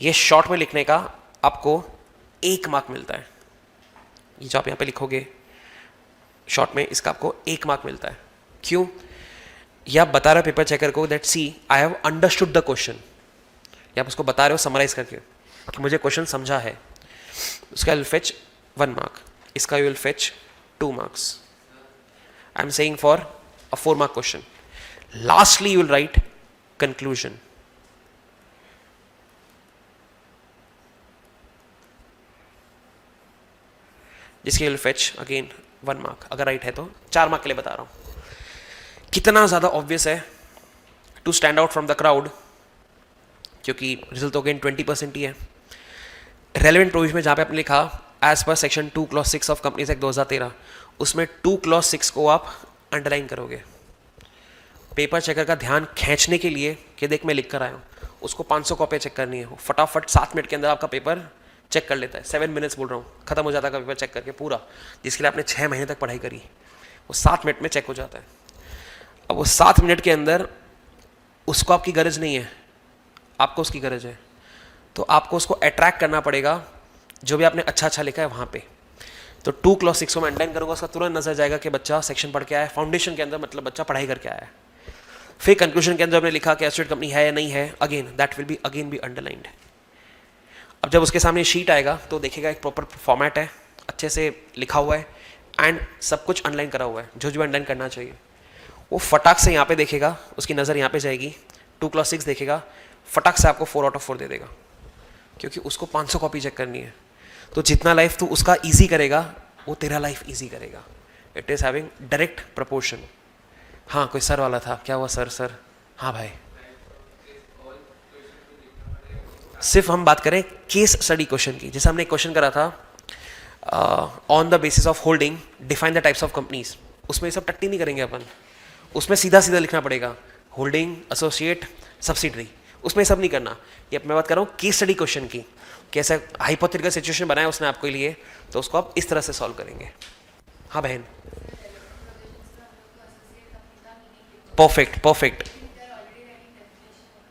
ये शॉर्ट में लिखने का आपको 1 मार्क मिलता है। ये जो आप यहाँ पे लिखोगे शॉर्ट में, इसका आपको 1 मार्क मिलता है। क्यों? या आप बता रहे हो पेपर चेकर को that see I have understood the question, या आप उसको बता रहे हो समराइज करके कि मुझे क्वेश्चन समझा है। उसका विल फेच 1 मार्क, इसका you will fetch 2 marks. I am saying for a 4 mark question. Lastly you will write conclusion. जिसके विल फेच अगेन 1 मार्क, अगर राइट है तो 4 मार्क के लिए बता रहा हूं। कितना ज़्यादा ऑब्वियस है to stand out from the crowd, क्योंकि रिजल्ट तो अगेन 20% ही है। रेलेवेंट प्रोविजन में जहाँ पे आपने लिखा as per section 2 clause 6 of companies act 2013, उसमें 2 क्लॉज 6 को आप अंडरलाइन करोगे। पेपर चेकर का ध्यान खींचने के लिए कि देख मैं लिख कर आया हूँ, उसको 500 कॉपी चेक करनी है, वो फटाफट 7 मिनट के अंदर आपका पेपर चेक कर लेता है। 7 मिनट्स बोल रहा हूँ, खत्म हो जाता है पेपर चेक करके पूरा, जिसके लिए आपने 6 महीने तक पढ़ाई करी, वो 7 मिनट में चेक हो जाता है। अब वो 7 मिनट के अंदर उसको आपकी गरज नहीं है, आपको उसकी गरज है, तो आपको उसको अट्रैक्ट करना पड़ेगा जो भी आपने अच्छा अच्छा लिखा है वहाँ पे। तो 2 क्लॉज 6 को मैं अंडरलाइन करूँगा, उसका तुरंत नजर जाएगा कि बच्चा सेक्शन पढ़ के आया है, फाउंडेशन के अंदर मतलब बच्चा पढ़ाई करके आया है। फिर कंक्लूजन के अंदर हमने लिखा कि एसोसिएट कंपनी है या नहीं है, again that will be again be underlined. अब जब उसके सामने शीट आएगा तो देखेगा एक प्रॉपर फॉर्मेट है, अच्छे से लिखा हुआ है एंड सब कुछ अंडरलाइन करा हुआ है, जो जो अंडरलाइन करना चाहिए। वो फटाक से यहाँ पे देखेगा, उसकी नज़र यहाँ पे जाएगी, 2 क्लॉज 6 देखेगा, फटाक से आपको 4 आउट ऑफ 4 दे देगा, क्योंकि उसको 500 कॉपी चेक करनी है। तो जितना लाइफ तू उसका ईजी करेगा वो तेरा लाइफ ईजी करेगा। It is having direct proportion. हाँ कोई सर वाला था, क्या हुआ सर? सर हाँ भाई, सिर्फ हम बात करें केस स्टडी क्वेश्चन की, जैसे हमने एक क्वेश्चन करा था on the basis of holding define the types of companies, उसमें ये सब टट्टी नहीं करेंगे अपन, उसमें सीधा सीधा लिखना पड़ेगा होल्डिंग, एसोसिएट, सब्सिडरी, उसमें सब नहीं करना। ये मैं बात कर रहा हूँ केस स्टडी क्वेश्चन की, कैसा हाइपोथेटिकल सिचुएशन बनाया उसने आपके लिए, तो उसको आप इस तरह से सॉल्व करेंगे। हाँ बहन, परफेक्ट परफेक्ट।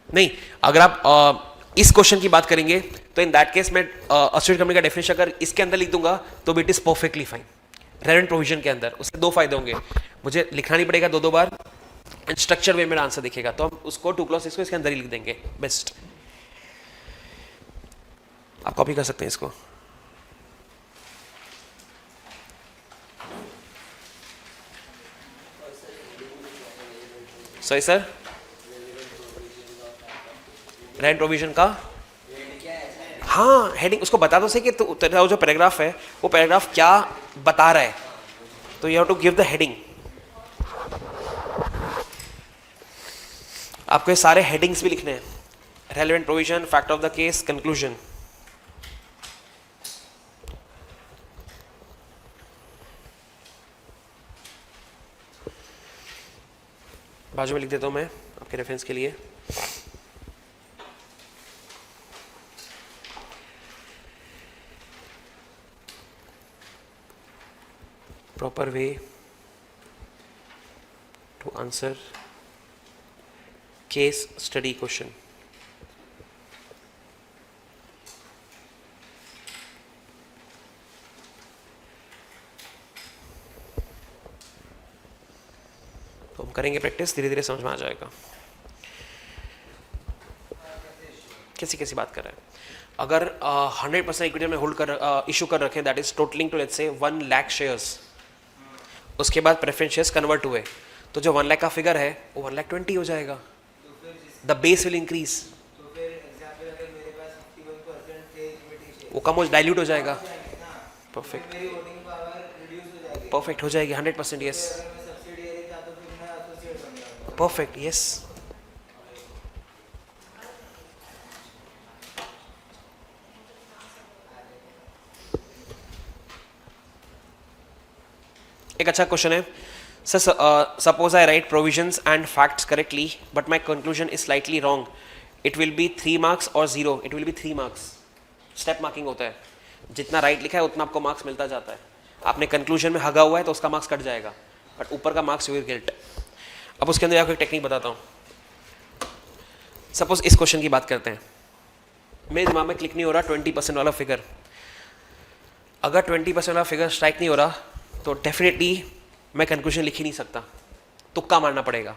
नहीं, अगर आप इस क्वेश्चन की बात करेंगे तो इन दैट केस मैं एसोसिएट कंपनी का डेफिनेशन अगर इसके अंदर लिख दूंगा तो it is perfectly fine relevant provision के अंदर। उससे दो फायदे होंगे, मुझे लिखना नहीं पड़ेगा दो दो बार, एंड स्ट्रक्चर वे मेरा आंसर दिखेगा, तो हम उसको 2+6 को इसके अंदर ही लिख देंगे। बेस्ट, आप कॉपी कर सकते हैं इसको। सही सर, रेंट प्रोविजन का हाँ हेडिंग उसको बता दो सही कि तो तेरा जो पैराग्राफ है वो पैराग्राफ क्या बता रहा है, तो you have to give the heading. आपको ये सारे हेडिंग्स भी लिखने हैं, relevant provision, fact of the case, conclusion. बाजू में लिख देता हूं मैं आपके रेफरेंस के लिए। proper way to answer case study question. तो हम करेंगे प्रैक्टिस, धीरे धीरे समझ में आ जाएगा। कैसी कैसी बात कर रहे हैं? अगर 100% इक्विटी में होल्ड कर इशू कर रखे, that is totalling to let's say 1 lakh shares, उसके बाद प्रेफरेंस शेयर्स कन्वर्ट हुए, तो जो 1 लाख का फिगर है वो 1,20,000 हो जाएगा। द बेस विल इंक्रीज, वो कम हो डाइल्यूट हो जाएगा। परफेक्ट परफेक्ट हो जाएगी 100%। Yes perfect yes. एक अच्छा क्वेश्चन है sir, suppose I right provisions and facts correctly but my conclusion is slightly wrong, it will be 3 marks और 0? It will be 3 marks. Step marking होता है, जितना राइट लिखा है उतना आपको मार्क्स मिलता जाता है। आपने कंक्लूजन में हगा हुआ है तो उसका मार्क्स कट जाएगा, बट ऊपर का मार्क्स यूर गिल्ट। अब उसके अंदर आपको एक टेक्निक बताता हूँ। सपोज इस क्वेश्चन की बात करते हैं, मेरे दिमाग में क्लिक नहीं हो रहा 20% वाला फिगर। अगर 20% वाला फिगर स्ट्राइक नहीं हो रहा तो डेफिनेटली मैं कंक्लूजन लिख ही नहीं सकता, तुक्का मारना पड़ेगा।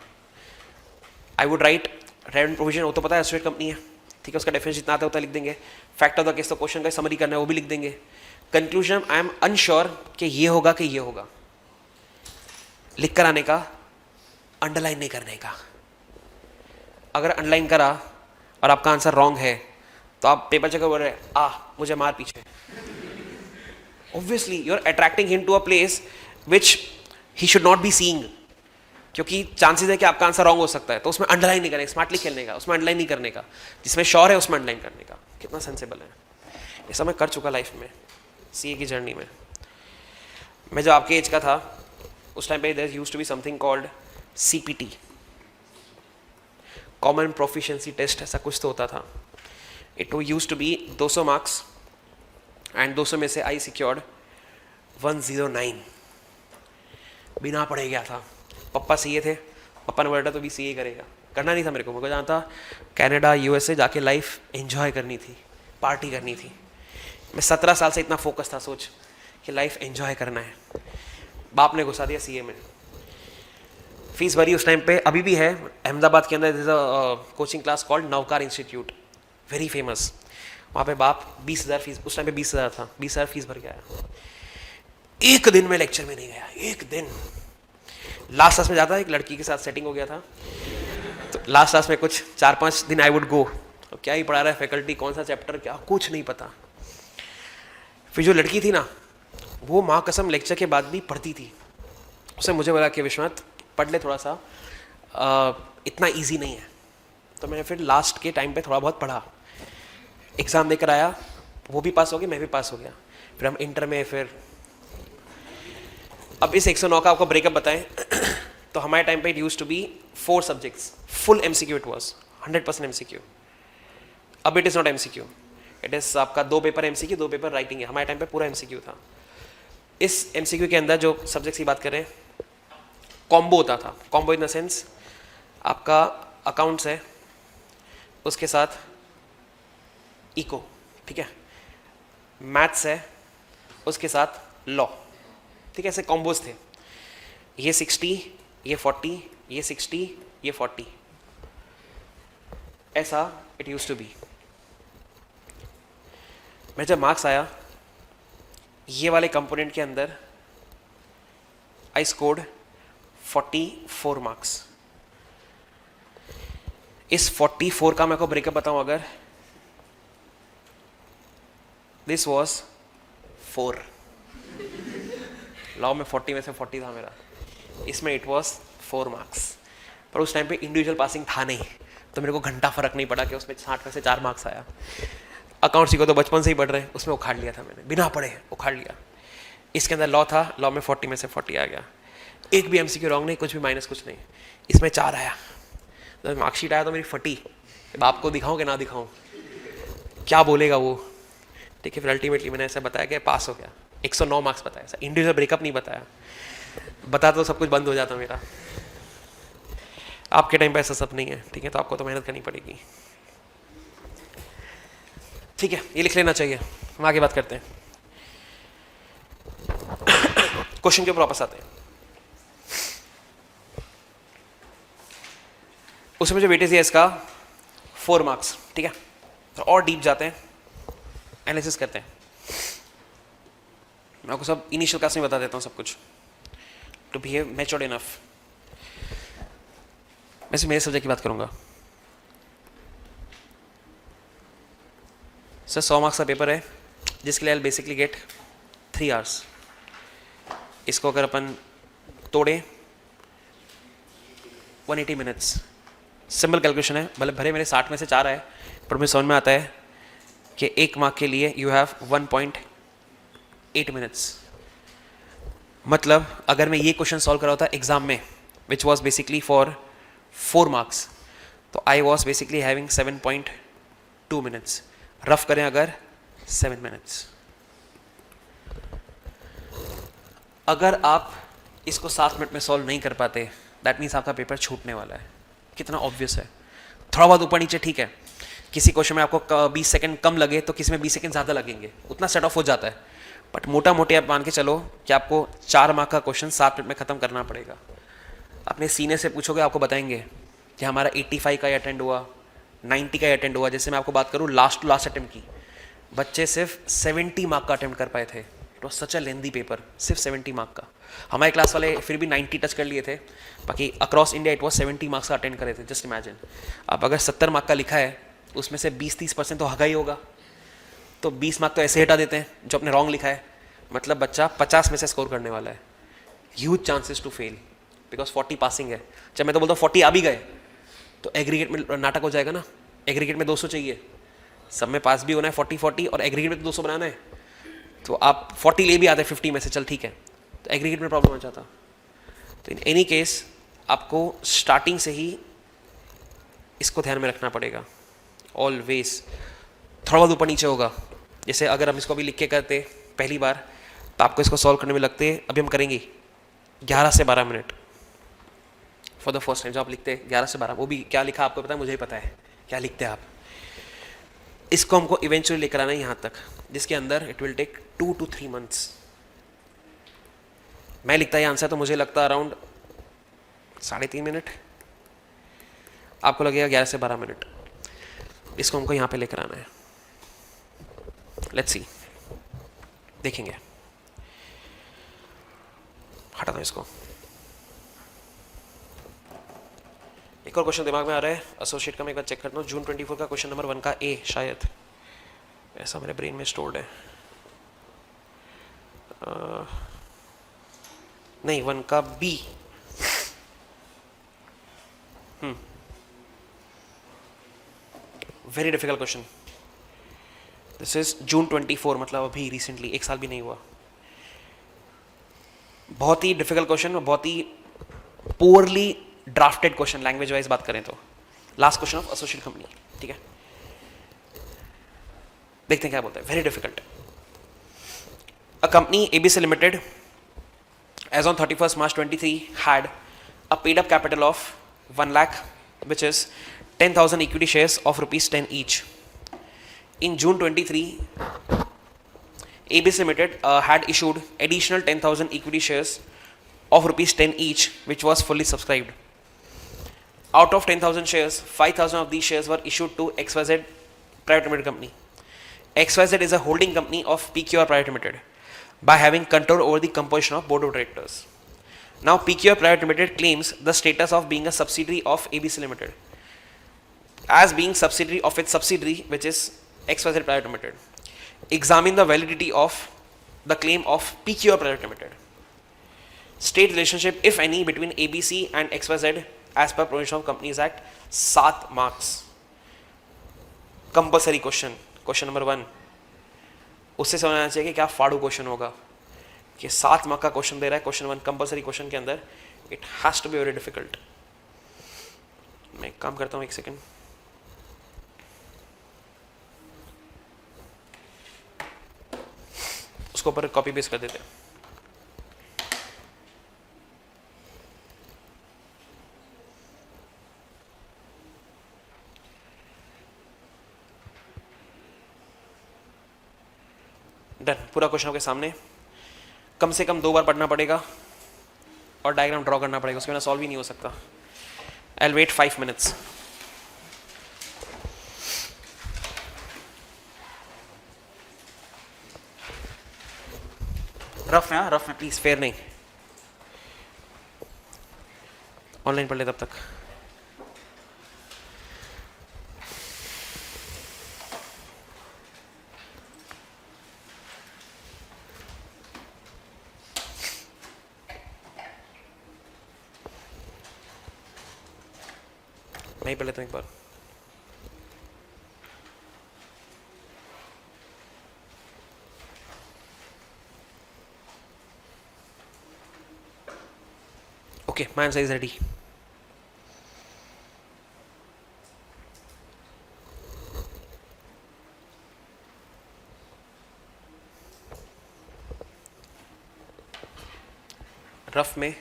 I would write revenue provision, वो तो पता है एसोसिएट कंपनी है, ठीक है, उसका डेफिनेशन जितना आता है उतना लिख देंगे। फैक्ट ऑफ द केस तो क्वेश्चन का समरी करना है वो भी लिख देंगे। कंक्लूजन आई एम अनश्योर कि ये होगा कि ये होगा, लिख कर आने का, अंडरलाइन नहीं करने का। अगर अंडरलाइन करा और आपका आंसर रॉन्ग है तो आप पेपर चेकर बोल रहे मुझे मार पीछे। Obviously, you're attracting him to a place which he should not be seeing, क्योंकि चांसेस है कि आपका आंसर रॉन्ग हो सकता है, तो उसमें अंडरलाइन नहीं करेगा, स्मार्टली खेलने का, उसमें अंडरलाइन नहीं करने का, जिसमें श्योर है उसमें अंडरलाइन करने का। कितना सेंसेबल है, ऐसा मैं कर चुका लाइफ में, सीए की जर्नी में। मैं जब आपके एज का था उस टाइम पे there used to be something called CPT, common proficiency test, ऐसा कुछ तो होता था। It used to be 200 marks and 200 में से आई सिक्योर्ड 109, बिना पढ़े गया था। पापा सीए थे, पापा ने बोला तो भी सीए करेगा, करना नहीं था मेरे को जाना था कनाडा USA जाके लाइफ एंजॉय करनी थी, पार्टी करनी थी। मैं 17 साल से इतना फोकस था, सोच कि लाइफ एंजॉय करना है। बाप ने घुसा दिया सीए में, फीस भरी उस टाइम पे, अभी भी है अहमदाबाद के अंदर, coaching class called Navkar institute, very famous. वहाँ पे बाप 20,000 फीस, उस टाइम पे 20,000 था, 20,000 फीस भर के आया। एक दिन में लेक्चर में नहीं गया, एक दिन। लास्ट क्लास में जाता, एक लड़की के साथ सेटिंग हो गया था, तो लास्ट क्लास में कुछ 4-5 दिन आई वुड गो, तो क्या ही पढ़ा रहा है फैकल्टी, कौन सा चैप्टर क्या, कुछ नहीं पता। फिर जो लड़की थी ना, वो माँ कसम लेक्चर के बाद भी पढ़ती थी। उसने मुझे बोला कि विश्वनाथ पढ़ ले थोड़ा सा, इतना इजी नहीं है। तो मैंने फिर लास्ट के टाइम पे थोड़ा बहुत पढ़ा, एग्ज़ाम देकर आया, वो भी पास हो गया, मैं भी पास हो गया। फिर हम इंटर में फिर अब इस 109 का आपको ब्रेकअप बताएं तो हमारे टाइम पे it use to be 4 subjects, full MCQ it was, 100% MCQ। अब it is not MCQ, it is आपका 2 पेपर MCQ, 2 पेपर राइटिंग है। हमारे टाइम पे पूरा MCQ था। इस MCQ के अंदर जो सब्जेक्ट्स की बात करें, कॉम्बो होता था। कॉम्बो इन द सेंस आपका अकाउंट्स है, उसके साथ इको, ठीक है, मैथ्स है, उसके साथ लॉ, ठीक है, ऐसे कॉम्बोज थे। ये 60, ये 40, ये 60, ये 40, ऐसा इट यूज टू बी। मैं जब मार्क्स आया ये वाले कंपोनेंट के अंदर, आई स्कोर्ड 44 मार्क्स। इस 44 का मैं आपको ब्रेकअप बताऊं, अगर दिस वॉज 4, लॉ में 40 में से 40 था मेरा, इसमें इट वॉज 4 मार्क्स। पर उस टाइम पे इंडिविजुअल पासिंग था नहीं, तो मेरे को घंटा फर्क नहीं पड़ा कि उसमें 60 में से 4 मार्क्स आया। अकाउंट्स को तो बचपन से ही पढ़ रहे हैं, उसमें उखाड़ लिया था मैंने, बिना पढ़े उखाड़ लिया। इसके अंदर लॉ था, लॉ में 40 में से 40 आ गया। एक भी MCQ रॉन्ग नहीं, कुछ भी माइनस, कुछ नहीं। इसमें 4 आया। जब मार्कशीट आया तो मेरी फटी, बाप को दिखाऊं कि ना दिखाऊं, क्या बोलेगा वो, ठीक है। फिर अल्टीमेटली मैंने ऐसा बताया कि पास हो गया। 109 मार्क्स बताया, ऐसा इंडिविजुअल ब्रेकअप नहीं बताया, बता तो सब कुछ बंद हो जाता मेरा। आपके टाइम पे ऐसा सब नहीं है, ठीक है, तो आपको तो मेहनत करनी पड़ेगी, ठीक है, ये लिख लेना चाहिए। हम आगे बात करते हैं, क्वेश्चन के ऊपर वापस आते हैं। उसमें जो वेटेज है इसका 4 मार्क्स, ठीक है। तो और डीप जाते हैं, एनालिसिस करते हैं। मैं आपको सब इनिशियल क्लास में बता देता हूँ सब कुछ, टू बिहेव मैच्योर्ड इनफ। मैं सिर्फ मेरे सब्जेक्ट की बात करूंगा। सर 100 मार्क्स का पेपर है, जिसके लिए आई बेसिकली गेट 3 आवर्स। इसको अगर अपन तोड़े 180 मिनट्स, सिंपल कैलकुलेशन है। मतलब भले मेरे 60 में से 4 आए, पर मुझे समझ में आता है कि 1 मार्क के लिए यू हैव 1.8 मिनट्स। मतलब अगर मैं ये क्वेश्चन सॉल्व कर रहा होता एग्जाम में, which was basically for 4 marks, तो I was basically having 7.2 minutes. Rough करें अगर 7 मिनट्स। अगर आप इसको 7 मिनट में सॉल्व नहीं कर पाते, दैट मीन्स आपका पेपर छूटने वाला है। कितना ऑब्वियस है। थोड़ा बहुत ऊपर नीचे ठीक है, किसी क्वेश्चन में आपको 20 सेकंड कम लगे तो किसी में 20 सेकंड ज़्यादा लगेंगे, उतना सेट ऑफ हो जाता है। बट मोटा मोटी आप मान के चलो कि आपको 4 मार्क का क्वेश्चन 7 मिनट में ख़त्म करना पड़ेगा। अपने सीनियर से पूछोगे, आपको बताएंगे कि हमारा 85 का ही अटेंड हुआ, 90 का ही अटेंड हुआ। जैसे मैं आपको बात करूँ लास्ट टू लास्ट अटेम्प्ट की, बच्चे सिर्फ 70 मार्क का अटेम्प्ट कर पाए थे। It was such a lengthy paper, सिर्फ 70 मार्क का। हमारे क्लास वाले फिर भी 90 टच कर लिए थे, बाकी across India it was 70 marks का अटेंड करे थे। जस्ट इमेजिन, अब अगर 70 मार्क का लिखा है, उसमें से 20-30% तो हगा ही होगा, तो 20 मार्क तो ऐसे हटा देते हैं जो अपने रॉन्ग लिखा है। मतलब बच्चा 50 में से स्कोर करने वाला है। Huge chances to fail, because 40 passing है। जब मैं तो बोलता हूँ 40 आ भी गए तो एग्रीगेट में नाटक हो जाएगा ना। एग्रीगेट में 200 चाहिए, सब में पास भी होना है 40-40, और एग्रीगेट में 200 बनाना है। तो आप 40 ले भी आते 50 में से, चल ठीक है, तो एग्रीगेट में प्रॉब्लम आ जाता। तो इन एनी केस आपको स्टार्टिंग से ही इसको ध्यान में रखना पड़ेगा ऑलवेज। थोड़ा बहुत ऊपर नीचे होगा, जैसे अगर हम इसको अभी लिख के करते पहली बार, तो आपको इसको सॉल्व करने में लगते, अभी हम करेंगे 11 से 12 minute for the first time. जो आप लिखते हैं 11 से 12, वो भी क्या लिखा आपको पता है, मुझे ही पता है क्या लिखते हैं आप। इसको हमको इवेंचुअली लेकर आना है यहाँ तक, जिसके अंदर it will take 2 to 3 months. मैं लिखता है आंसर तो मुझे लगता अराउंड 3.5 मिनट, आपको लगेगा 11 से 12 मिनट। इसको हमको यहाँ पे लेकर आना है। लेट्स सी, देखेंगे। हटा दो इसको। एक और क्वेश्चन दिमाग में आ रहा है एसोसिएट का, मैं एक बार चेक करता हूँ। जून 24 का क्वेश्चन नंबर 1 का ए, शायद ऐसा मेरे ब्रेन में स्टोर्ड है। नहीं, 1 का B, very difficult question. This is June 24, मतलब अभी रिसेंटली, एक साल भी नहीं हुआ. बहुत ही डिफिकल्ट क्वेश्चन और बहुत ही poorly drafted question language wise बात करें तो. Last question of associate company. ठीक है, देखते हैं क्या बोलते हैं. Very difficult. A company ABC limited as on 31st March 23 had a paid up capital of 1 lakh, which is 10,000 equity shares of rupees 10 each. In June 23, ABC Limited had issued additional 10,000 equity shares of rupees 10 each, which was fully subscribed. Out of 10,000 shares, 5,000 of these shares were issued to XYZ Private Limited Company. XYZ is a holding company of PQR Private Limited by having control over the composition of board of directors. Now PQR Private Limited claims the status of being a subsidiary of ABC Limited as being subsidiary of its subsidiary, which is XYZ Private Limited. Examine the validity of the claim of PQR Private Limited. State relationship, if any, between ABC and XYZ as per provision of Companies Act. 7 marks. Compulsory question. Question number 1. उससे समझना चाहिए कि क्या फाड़ू question होगा कि 7 mark का question दे रहा है. क्वेश्चन 1 कंपलसरी क्वेश्चन के अंदर. It has to be very difficult. मैं एक काम करता हूँ, एक सेकेंड. उसको ऊपर कॉपी पेस्ट कर देते हैं. डन. पूरा क्वेश्चन आपके सामने. कम से कम 2 बार पढ़ना पड़ेगा और डायग्राम ड्रॉ करना पड़ेगा, उसके बिना सॉल्व ही नहीं हो सकता. I will wait 5 minutes. Rough में, रफ में प्लीज, फेयर नहीं. ऑनलाइन पढ़ ले तब तक. नहीं पढ़ लेता हूँ एक बार. Okay, my answer is ready. Rough में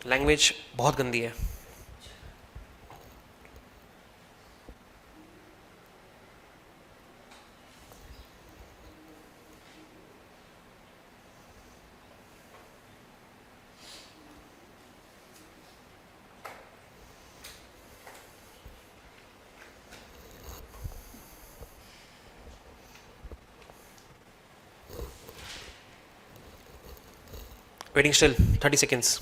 लैंग्वेज बहुत गंदी है. Waiting still, 30 seconds.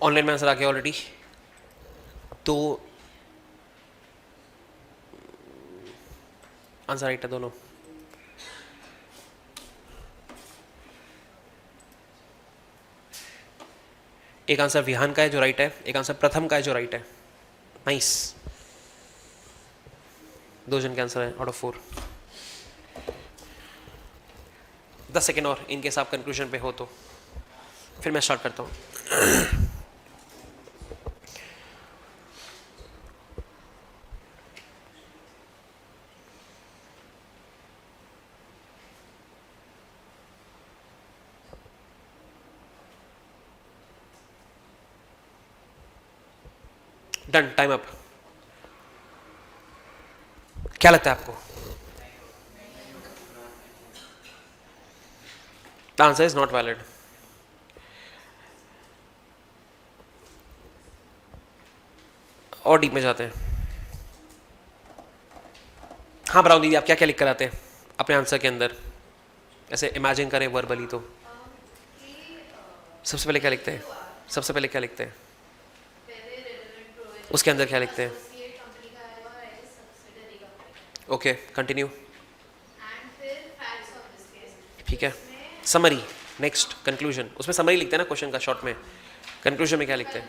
ऑनलाइन में आंसर आ गया ऑलरेडी. तो आंसर राइट है दोनों. एक आंसर विहान का है जो राइट है, एक आंसर प्रथम का है जो राइट है. नाइस. 2 जन का आंसर है आउट ऑफ 4। 10 सेकेंड और इन केस आप कंक्लूजन पे हो तो फिर मैं स्टार्ट करता हूँ। Done, time up. क्या लगता है आपको? The answer is not valid. और डीप में जाते हैं। हाँ ब्राउन दीदी, आप क्या क्या लिख कर आते हैं अपने आंसर के अंदर? ऐसे इमेजिन करें वर्बली तो सबसे पहले क्या लिखते हैं? सबसे पहले क्या लिखते हैं? उसके अंदर क्या लिखते हैं? Okay, continue. ठीक है, समरी। Next conclusion. उसमें समरी लिखते हैं ना क्वेश्चन का शॉर्ट में। कंक्लूजन में क्या लिखते हैं?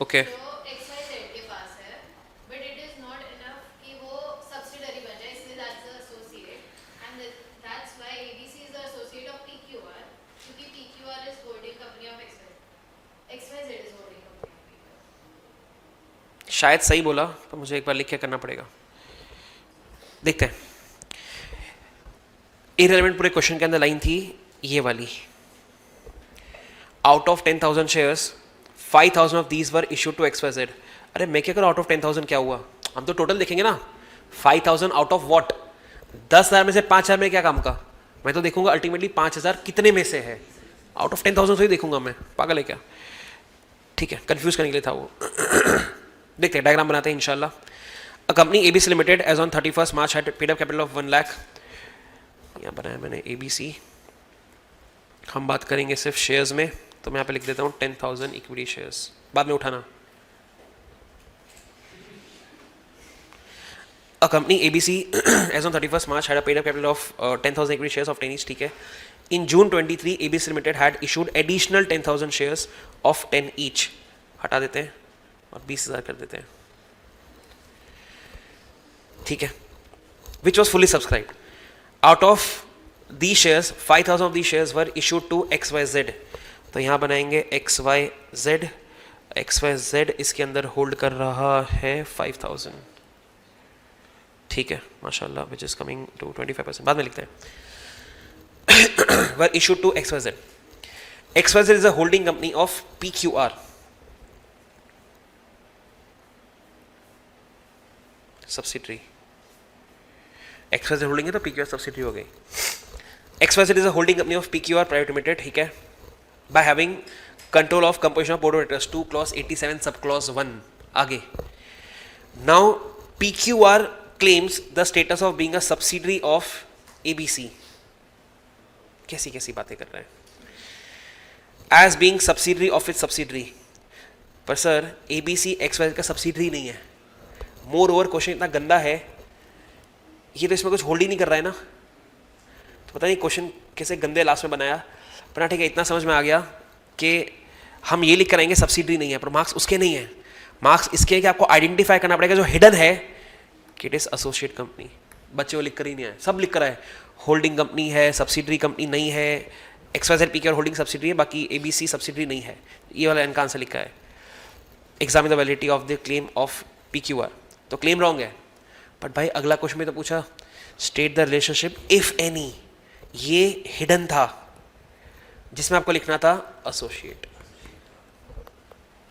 ओके, XYZ के पास है, but it is not enough कि वो subsidiary बन जाए, इसलिए that's the associate, and that's why ABC is the associate of PQR, क्योंकि PQR is holding company of XYZ. XYZ is holding company of PQR. शायद सही बोला तो मुझे एक बार लिख के करना पड़ेगा। देखते हैं। इररिलेवेंट पूरे क्वेश्चन के अंदर लाइन थी ये वाली, out of 10,000 shares 5,000 of these were issued to XYZ। अरे मैं क्या करूँ, आउट ऑफ 10,000 क्या हुआ? हम तो टोटल देखेंगे ना। 5,000 आउट ऑफ व्हाट? 10,000 में से 5,000 में क्या काम का? मैं तो देखूंगा अल्टीमेटली 5,000 कितने में से है। आउट ऑफ 10,000 से ही देखूंगा मैं, पागल है क्या? ठीक है, कंफ्यूज करने के लिए था वो। देखते हैं, डायग्राम बनाते हैं इंशाल्लाह। A company ABC limited as on 31 March had paid up capital of 1 lakh. यहाँ बनाया मैंने ABC। हम बात करेंगे सिर्फ शेयर्स में, तो मैं यहाँ पे लिख देता हूँ 10,000 इक्विटी शेयर्स, बाद में उठाना। A company ABC as on 31 March had a paid up capital of 10,000 equity shares of 10 each. ठीक है। In June 23 ABC limited had issued additional 10,000 shares of 10 each. हटा देते हैं और 20,000 कर देते हैं। ठीक है, which was fully subscribed. Out of these shares 5,000 of these shares were issued to XYZ। तो यहाँ बनाएंगे XYZ। XYZ इसके अंदर होल्ड कर रहा है 5,000। ठीक है, माशाल्लाह, which is coming to 25%। बाद में लिखते हैं। were issued to XYZ। XYZ is a holding company of PQR। Subsidiary. XYZ holding है तो PQR सब्सिडरी हो गई। XYZ is a holding company of PQR Private Limited, ठीक है, by having control of composition of board of directors 2 clause 87 sub clause 1। आगे, now PQR claims the status of being a subsidiary of ABC। कैसी कैसी बातें कर रहे हैं। as being subsidiary of its subsidiary। पर सर ABC XYZ का subsidiary नहीं है। मोर ओवर क्वेश्चन इतना गंदा है, ये तो इसमें कुछ होल्ड ही नहीं कर रहा है ना। पता नहीं क्वेश्चन कैसे गंदे लास्ट में बनाया, पर ना ठीक है, इतना समझ में आ गया कि हम ये लिख कर आएंगे सब्सिडरी नहीं है, पर मार्क्स उसके नहीं है। मार्क्स इसके है कि आपको आइडेंटिफाई करना पड़ेगा जो हिडन है कि इट इज एसोसिएट कंपनी। बच्चे वो लिख कर ही नहीं आए, सब लिख कर आए होल्डिंग कंपनी है, सब्सिडरी कंपनी नहीं है। XYZ PQR होल्डिंग सब्सिडरी है, बाकी ABC सब्सिडरी नहीं है। ये वाला इनका आंसर लिखा है। Examine the validity of the claim of PQR। तो क्लेम रॉन्ग है, बट भाई अगला क्वेश्चन में तो पूछा state the relationship if any. ये हिडन था जिसमें आपको लिखना था एसोसिएट।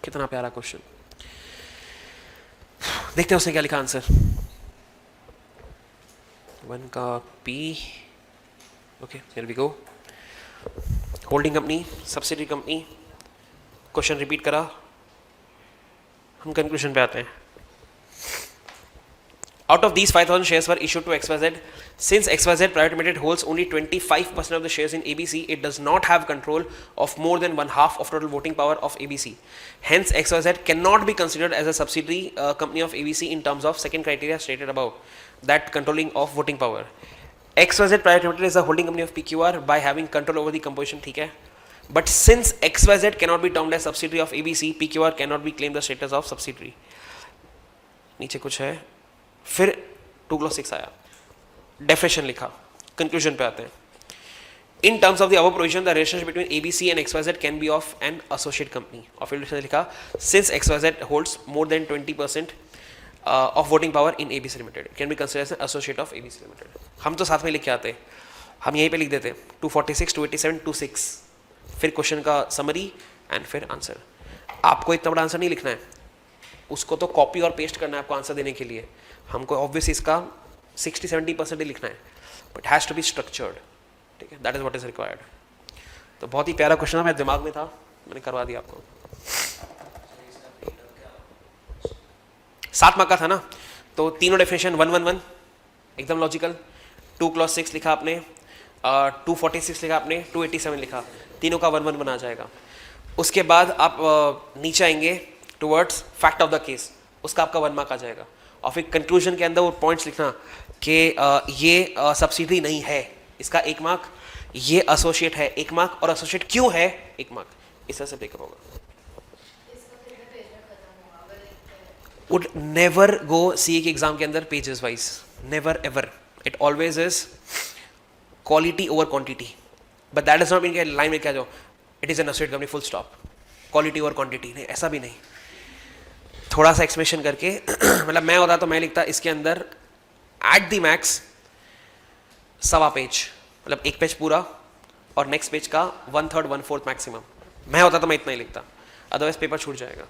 कितना प्यारा क्वेश्चन। देखते हैं उसने क्या लिखा आंसर। 1 का P। Okay, here we go. Holding company, subsidiary company, question repeat करा, हम कंक्लूजन पे आते हैं। Out of these 5,000 shares were issued to XYZ. Since XYZ Private Limited holds only 25% of the shares in ABC, it does not have control of more than one half of total voting power of ABC. Hence, XYZ cannot be considered as a subsidiary company of ABC in terms of second criteria stated above, that controlling of voting power. XYZ Private Limited is a holding company of PQR by having control over the composition, ठीक है? But since XYZ cannot be termed as subsidiary of ABC, PQR cannot be claimed the status of subsidiary. नीचे कुछ है, फिर 2 + 6 आया, definition लिखा, conclusion पे आते हैं. In terms of the above provision the relationship between ABC and XYZ can be of an associate company. और फिर लिखा since XYZ holds more than 20% of voting power in ABC limited can be considered as an associate of ABC limited. हम तो साथ में लिख के आते, हम यहीं पे लिख देते 246, 287, 26, फिर क्वेश्चन का समरी एंड फिर आंसर. आपको इतना बड़ा आंसर नहीं लिखना है, उसको तो कॉपी और पेस्ट करना है आपको आंसर देने के लिए. हमको ऑब्वियसली इसका 60-70% ही लिखना है, but has to be structured. ठीक है, that is what is required. तो बहुत ही प्यारा क्वेश्चन था, मेरे दिमाग में था, मैंने करवा दिया आपको. 7 मार्क का था ना, तो तीनों डेफिनेशन 111 एकदम लॉजिकल. 2 + 6 लिखा आपने, 246 लिखा आपने, 287 लिखा, तीनों का 111 आ जाएगा. उसके बाद आप नीचे आएंगे towards fact of the case, उसका आपका 1 मार्क आ जाएगा. और फिर कंक्लूजन के अंदर वो पॉइंट्स लिखना कि ये सब्सिडी नहीं है, इसका 1 मार्क, ये एसोसिएट है 1 मार्क, और एसोसिएट क्यों है 1 मार्क. इस तरह से ब्रेकअप होगा. वुड नेवर गो सीए के एग्जाम के अंदर pages wise, never ever. It always is quality over quantity. But that is not mean कि लाइन में क्या जो it is N associate company full stop, quality over quantity नहीं, ऐसा भी नहीं. थोड़ा सा एक्सप्लेनेशन करके मतलब मैं होता तो मैं लिखता इसके अंदर एट द मैक्स 1.25 पेज, मतलब 1 पेज पूरा, और नेक्स्ट पेज का 1/3 1/4 मैक्सिमम. मैं होता तो मैं इतना ही लिखता, अदरवाइज पेपर छूट जाएगा.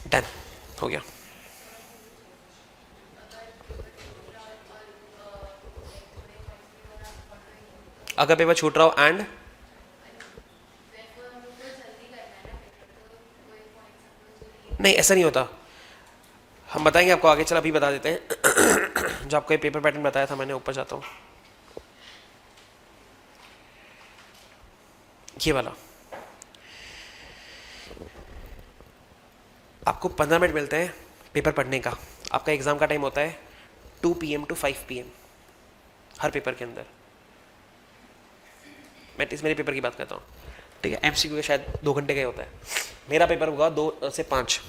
डन हो गया. अगर पेपर छूट रहा हो एंड नहीं, ऐसा नहीं होता, हम बताएंगे आपको आगे. चल अभी बता देते हैं जो आपको ये पेपर पैटर्न बताया था मैंने. ऊपर जाता हूँ, ये वाला आपको 15 मिनट मिलते हैं पेपर पढ़ने का. आपका एग्जाम का टाइम होता है 2 PM to 5 PM her paper के अंदर. मैं मेरे पेपर की बात करता हूँ, ठीक है. MCQ का शायद 2 घंटे का ही होता है, मेरा पेपर होगा 2 से 5.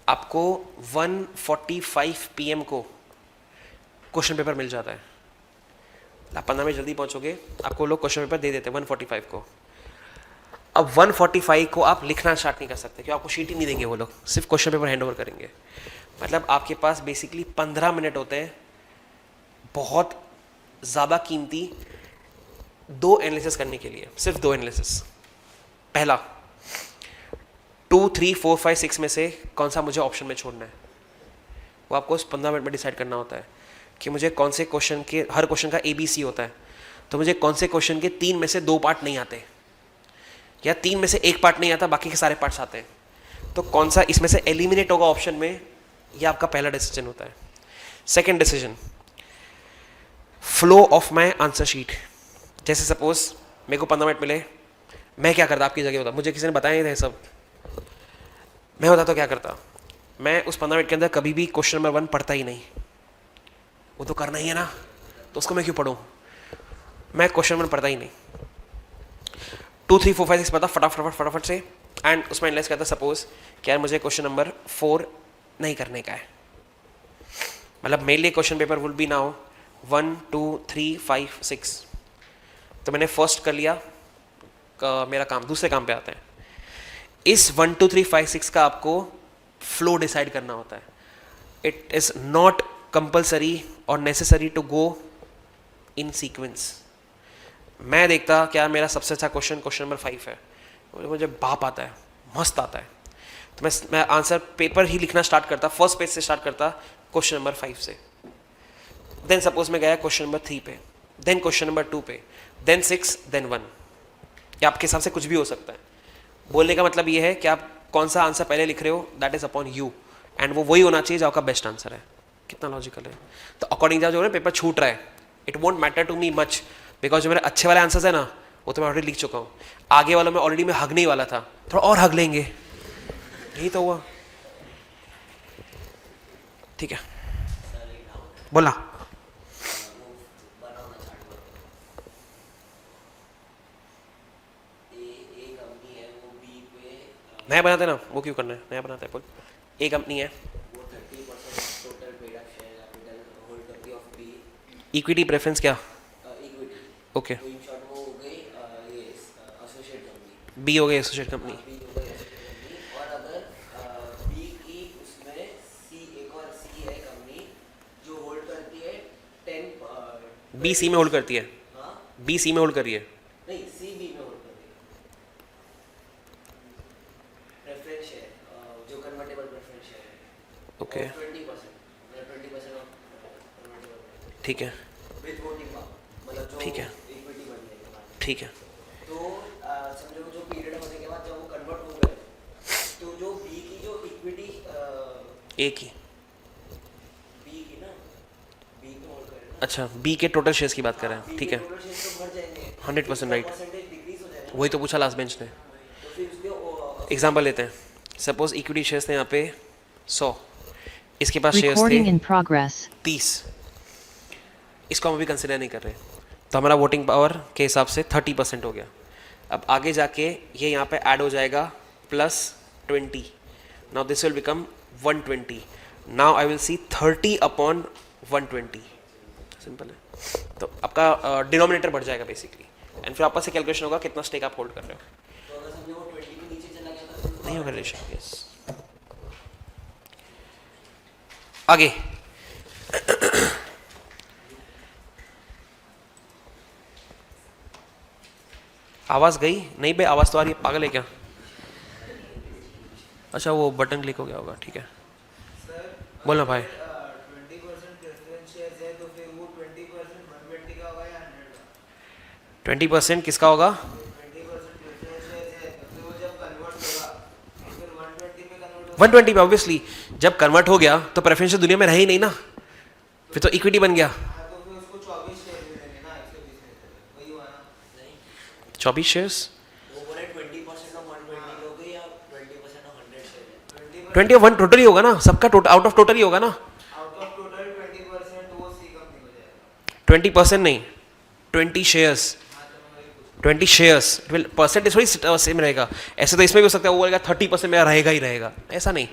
आपको 1:45 PM को क्वेश्चन पेपर मिल जाता है. आप 15 मिनट जल्दी पहुँचोगे, आपको लोग क्वेश्चन पेपर दे देते हैं 1:45 को. अब 1:45 को आप लिखना स्टार्ट नहीं कर सकते, क्योंकि आपको शीट ही नहीं देंगे वो लोग, सिर्फ क्वेश्चन पेपर हैंड ओवर करेंगे. मतलब आपके पास बेसिकली 15 मिनट होते हैं, बहुत ज़्यादा कीमती, 2 एनालिसिस करने के लिए, सिर्फ 2 एनालिसिस. पहला 2, 3, 4, 5, 6 में से कौन सा मुझे ऑप्शन में छोड़ना है, वो आपको उस 15 मिनट में डिसाइड करना होता है कि मुझे कौन से क्वेश्चन के, हर क्वेश्चन का ABC होता है, तो मुझे कौन से क्वेश्चन के 3 में से 2 पार्ट नहीं आते, या 3 में से 1 पार्ट नहीं आता, बाकी के सारे पार्ट्स आते हैं, तो कौन सा इसमें से एलिमिनेट होगा ऑप्शन में, ये आपका पहला डिसीजन होता है. Second decision, flow of my answer sheet. जैसे सपोज मेरे को 15 मिनट मिले, मैं क्या करता आपकी जगह होता, मुझे किसी ने बताया नहीं था सब, मैं होता तो क्या करता, मैं उस 15 मिनट के अंदर कभी भी क्वेश्चन नंबर 1 पढ़ता ही नहीं. वो तो करना ही है ना, तो उसको मैं क्यों पढ़ूँ, मैं क्वेश्चन नंबर पढ़ता ही नहीं. 2, 3, 4, 5, 6 पता फटाफट से, एंड उसमें एनालाइज करता सपोज कि यार मुझे क्वेश्चन नंबर 4 नहीं करने का है. मतलब मेरे लिए question paper will be now 1, 2, 3, 5, 6. तो मैंने फर्स्ट कर लिया मेरा काम. दूसरे काम पे आते हैं. इस 1, 2, 3, 5, 6 का आपको फ्लो डिसाइड करना होता है. इट इज नॉट कंपल्सरी और necessary to go in sequence. मैं देखता क्या मेरा सबसे अच्छा क्वेश्चन नंबर 5 है, मुझे बाप आता है, मस्त आता है, तो मैं आंसर पेपर ही लिखना स्टार्ट करता, फर्स्ट पेज से स्टार्ट करता क्वेश्चन नंबर 5 से. देन सपोज मैं गया क्वेश्चन नंबर 3 पे, देन क्वेश्चन नंबर 2 पे, देन 6, देन 1. या आपके हिसाब से कुछ भी हो सकता है. बोलने का मतलब ये है कि आप कौन सा आंसर पहले लिख रहे हो, that is upon you. And वो वही होना चाहिए जो आपका बेस्ट आंसर है। कितना लॉजिकल है। तो अकॉर्डिंग जो है पेपर छूट रहा है, it won't matter to me much, because जो मेरे अच्छे वाले आंसर्स है ना वो तो मैं ऑलरेडी लिख चुका हूँ। आगे वाला में ऑलरेडी मैं हगने ही वाला था, थोड़ा और हग लेंगे, यही तो हुआ। ठीक है बोला। नया बनाते ना, वो क्यों करना है, नया बनाते हैं। बोल, ए कंपनी है, वो 30% total paid up share capital hold करती है ऑफ बी इक्विटी प्रेफरेंस क्या, इक्विटी। ओके, तो इन शॉर्ट वो हो गई ये एसोसिएट कंपनी, बी हो गई एसोसिएट कंपनी। बी हो गई एसोसिएट कंपनी। और अगर बी की उसमें सी एक और सी है कंपनी जो होल्ड करती है 10 बी सी में होल्ड करती है, हाँ बी सी में होल्ड कर रही है, नहीं सी बी में होल्ड करती है प्रेफरेंस शेयर जो कन्वर्टेबल प्रेफरेंस शेयर है ओके 20% ऑफ कन्वर्टेबल ठीक है विद वोटिंग पावर, मतलब जो ठीक है। इक्विटी बन जाएगी हमारी। ठीक है तो समझो जो पीरियड होने के बाद जब वो कन्वर्ट हो गए तो जो बी की जो इक्विटी ए की, बी की ना बी को होल्ड करे ना, अच्छा बी के टोटल शेयर्स की बात कर रहे हैं, ठीक है, टोटल शेयर तो बढ़ जाएंगे 100% राइट, परसेंटेज डिक्रीज हो जाएगा। वही तो पूछा लास्ट बेंच ने। तो फिर उसके एग्जाम्पल लेते हैं, सपोज इक्विटी शेयर्स थे यहाँ पे 100, इसके पास शेयर्स Recording थे in progress. 30, इसको हम अभी कंसिडर नहीं कर रहे, तो हमारा वोटिंग पावर के हिसाब से 30% हो गया। अब आगे जाके ये यहाँ पे ऐड हो जाएगा +20, now this will become 120, now I will see 30 upon 120, simple है। तो आपका डिनोमिनेटर बढ़ जाएगा बेसिकली, एंड फिर आपस से कैलकुलेशन होगा कितना स्टेक आप होल्ड कर रहे हो। तो अगर समझो वो 20 के नीचे चला गया तो फिर नहीं होगा रिलेशन, यस। आगे आवाज गई नहीं बे, आवाज तो आ रही है, पागल है क्या। अच्छा वो बटन क्लिक हो गया होगा, ठीक है बोलना भाई। 20% प्रेफरेंस शेयर्स है तो फिर वो 20% 120 का होगा या 100 का? 20% किसका होगा, 20% प्रेफरेंस शेयर्स है तो फिर वो जब कन्वर्ट होगा तो फिर 120 पे कन्वर्ट होगा। 120 पे ऑब्वियसली, जब कन्वर्ट हो गया तो प्रेफरेंस दुनिया में रही नहीं ना, फिर तो इक्विटी बन गया। हाँ तो फिर उसको 24 शेयर मिलेंगे ना 120 में से, वही हुआ ना। नहीं 24 शेयर्स, वो बोले 20% ऑफ 120 हो गई या 20% ऑफ 100 शेयर है। 20 1 टोटल ही होगा ना, सबका टोटल आउट ऑफ टोटल ही होगा ना। आउट ऑफ टोटल 20% वो सी कंपनी हो जाएगा। 20% नहीं, 20 शेयर्स, हाँ तो मैं वही पूछ 20 शेयर्स, परसेंटेज थोड़ी सेम रहेगा। ऐसे तो इसमें भी हो सकता है, वो बोलेगा 30% मेरा रहेगा ही रहेगा, ऐसा नहीं।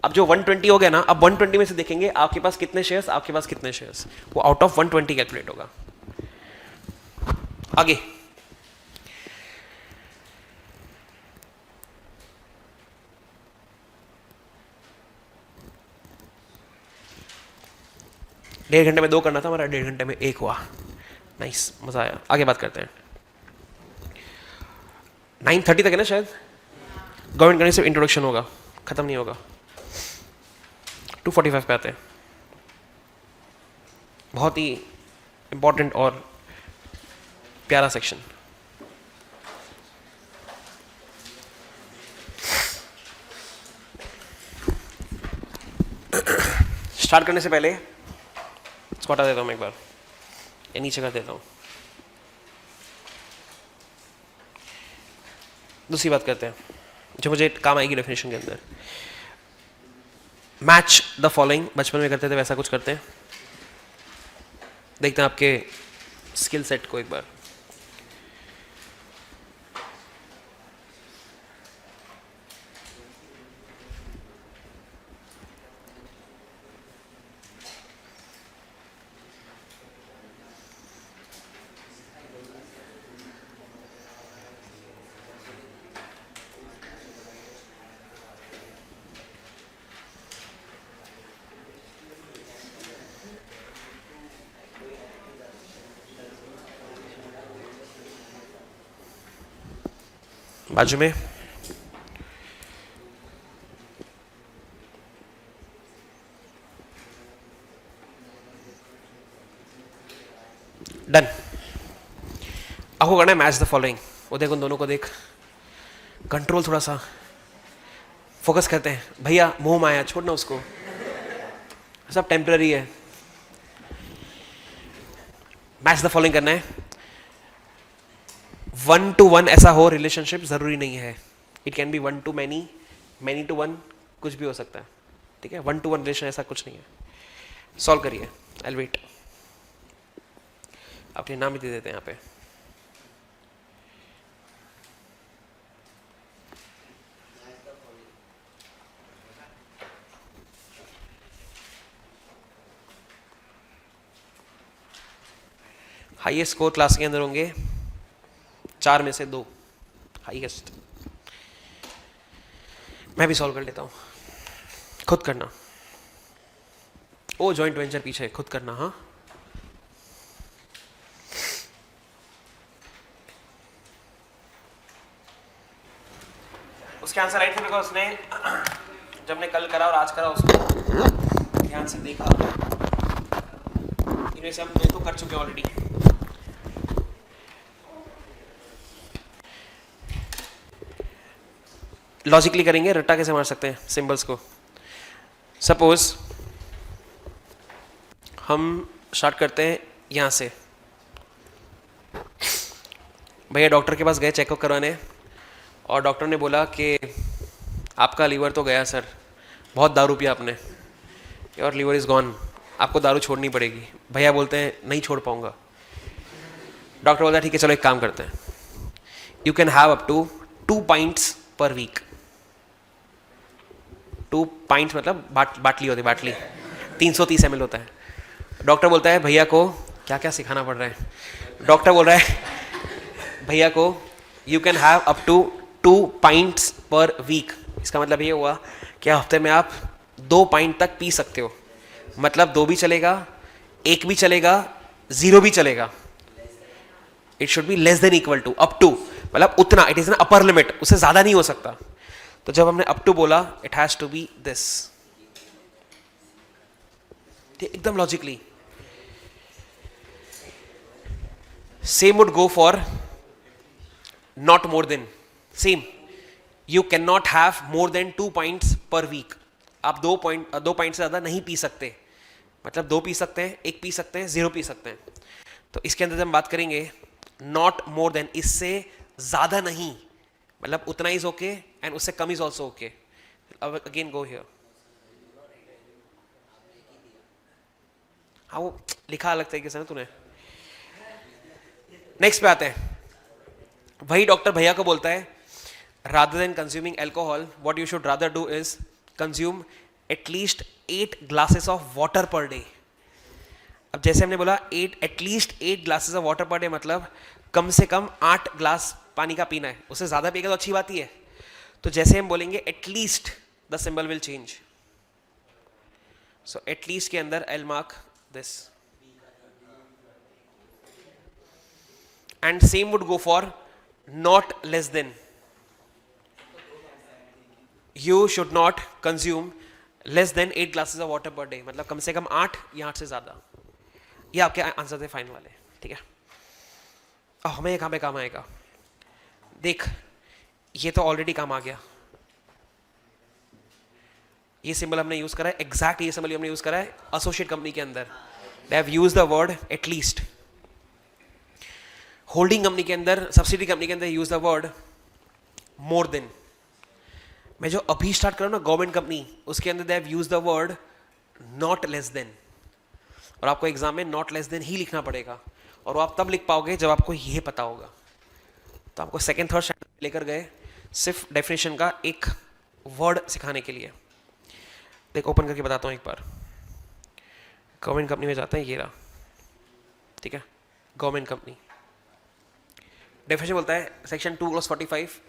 अब जो 120 हो गया ना, अब 120 में से देखेंगे आपके पास कितने शेयर्स, आपके पास कितने शेयर्स, वो आउट ऑफ 120 कैलकुलेट होगा। आगे डेढ़ घंटे में 2 करना था, हमारा 1.5 घंटे में 1 हुआ, नाइस, मजा आया। आगे बात करते हैं, 9:30 तक है ना शायद, गवर्नमेंट करने से इंट्रोडक्शन होगा, खत्म नहीं होगा। 2:45 पे आते हैं, बहुत ही इंपॉर्टेंट और प्यारा सेक्शन। स्टार्ट करने से पहले इसको हटा देता हूँ मैं एक बार, ये नीचे कर देता हूँ। दूसरी बात करते हैं जो मुझे काम आएगी डेफिनेशन के अंदर, मैच द फॉलोइंग। बचपन में करते थे वैसा कुछ करते हैं, देखते हैं आपके स्किल सेट को एक बार। बाजू में डन। आपको करना है मैच द फॉलोइंग। वो देख, उन दोनों को देख, कंट्रोल थोड़ा सा, फोकस करते हैं, भैया मोह माया छोड़ना उसको, सब टेम्पररी है। मैच द फॉलोइंग करना है, 1 to 1 ऐसा हो रिलेशनशिप, जरूरी नहीं है, it can be 1 to many, many to 1, कुछ भी हो सकता है, ठीक है। 1 to 1 रिलेशन ऐसा कुछ नहीं है। सॉल्व करिए, आई विल वेट। अपने नाम ही दे देते हैं यहाँ पे। हाईएस्ट स्कोर क्लास के अंदर होंगे 4 में से 2, हाईएस्ट। मैं भी सॉल्व कर लेता हूँ, खुद करना। ओ जॉइंट वेंचर पीछे, खुद करना। हाँ उसके आंसर राइट थे बिकॉज उसने जब ने कल करा और आज करा उसको ध्यान से देखा। इनमें से हम 2 तो कर चुके हैं ऑलरेडी। लॉजिकली करेंगे, रट्टा कैसे मार सकते हैं सिंबल्स को। सपोज हम स्टार्ट करते हैं यहाँ से, भैया डॉक्टर के पास गए चेकअप करवाने और डॉक्टर ने बोला कि आपका लीवर तो गया सर, बहुत दारू पिया आपने और लीवर इज़ गॉन, आपको दारू छोड़नी पड़ेगी। भैया बोलते हैं नहीं छोड़ पाऊंगा। डॉक्टर बोलता है ठीक है चलो एक काम करते हैं, you can have up to 2 pints per week. 2 pints मतलब बाटली होती है, बाटली 330 ml होता है। डॉक्टर बोलता है भैया को, क्या क्या सिखाना पड़ रहा है। डॉक्टर बोल रहा है भैया को you can have up to 2 pints per week. इसका मतलब ये हुआ कि हफ्ते में आप 2 pint तक पी सकते हो। मतलब 2 भी चलेगा, 1 भी चलेगा, 0 भी चलेगा। It should be less than equal to, up to मतलब उतना, it is an upper limit, उससे ज्यादा नहीं हो सकता। तो जब हमने अप टू बोला it has to be this, एकदम logically. Same would go for not more than, same you can not have more than 2 pints per week. आप 2 pint से ज्यादा नहीं पी सकते, मतलब 2 पी सकते हैं, 1 पी सकते हैं, 0 पी सकते हैं। तो इसके अंदर जब हम बात करेंगे नॉट मोर देन, इससे ज्यादा नहीं, मतलब उतना इज ओके एंड उससे कम इज ऑल्सो ओके। अब अगेन गो हियर, हाँ वो लिखा अलग तरीके से ना तूने। नेक्स्ट पे आते हैं, वही डॉक्टर भैया को बोलता है rather than consuming alcohol what you should rather do is consume at least 8 glasses of water per day। अब जैसे हमने बोला at least 8 glasses of water per day मतलब कम से कम 8 ग्लास पानी का पीना है, उससे ज्यादा पिएगा तो अच्छी बात ही है। तो जैसे हम बोलेंगे at least the symbol will change, so at least के अंदर I'll mark this and same would go for not less than। You should not consume less than 8 glasses of water per day, मतलब कम से कम 8 या 8 से ज्यादा। ये आपके answer थे फाइन वाले, ठीक है। अब हमें ये कहाँ पे काम आएगा, देख ये तो ऑलरेडी काम आ गया। ये सिंबल हमने यूज करा है, एग्जैक्ट ये सिंबल हमने यूज करा है एसोसिएट कंपनी के अंदर। They have used the word at least. Holding company के अंदर, सब्सिडी कंपनी के अंदर use the word more than. मैं जो अभी स्टार्ट कर रहा हूं ना गवर्नमेंट कंपनी, उसके अंदर they have used the word not less than, और आपको एग्जाम में नॉट लेस देन ही लिखना पड़ेगा, और वो आप तब लिख पाओगे जब आपको ये पता होगा। तो आपको सेकंड थर्ड स्टैंडर्ड लेकर गए सिर्फ डेफिनेशन का एक वर्ड सिखाने के लिए। देख ओपन करके बताता हूँ एक बार, गवर्नमेंट कंपनी में जाते हैं, ये रहा, ठीक है, गवर्नमेंट कंपनी। डेफिनेशन बोलता है section 2(45),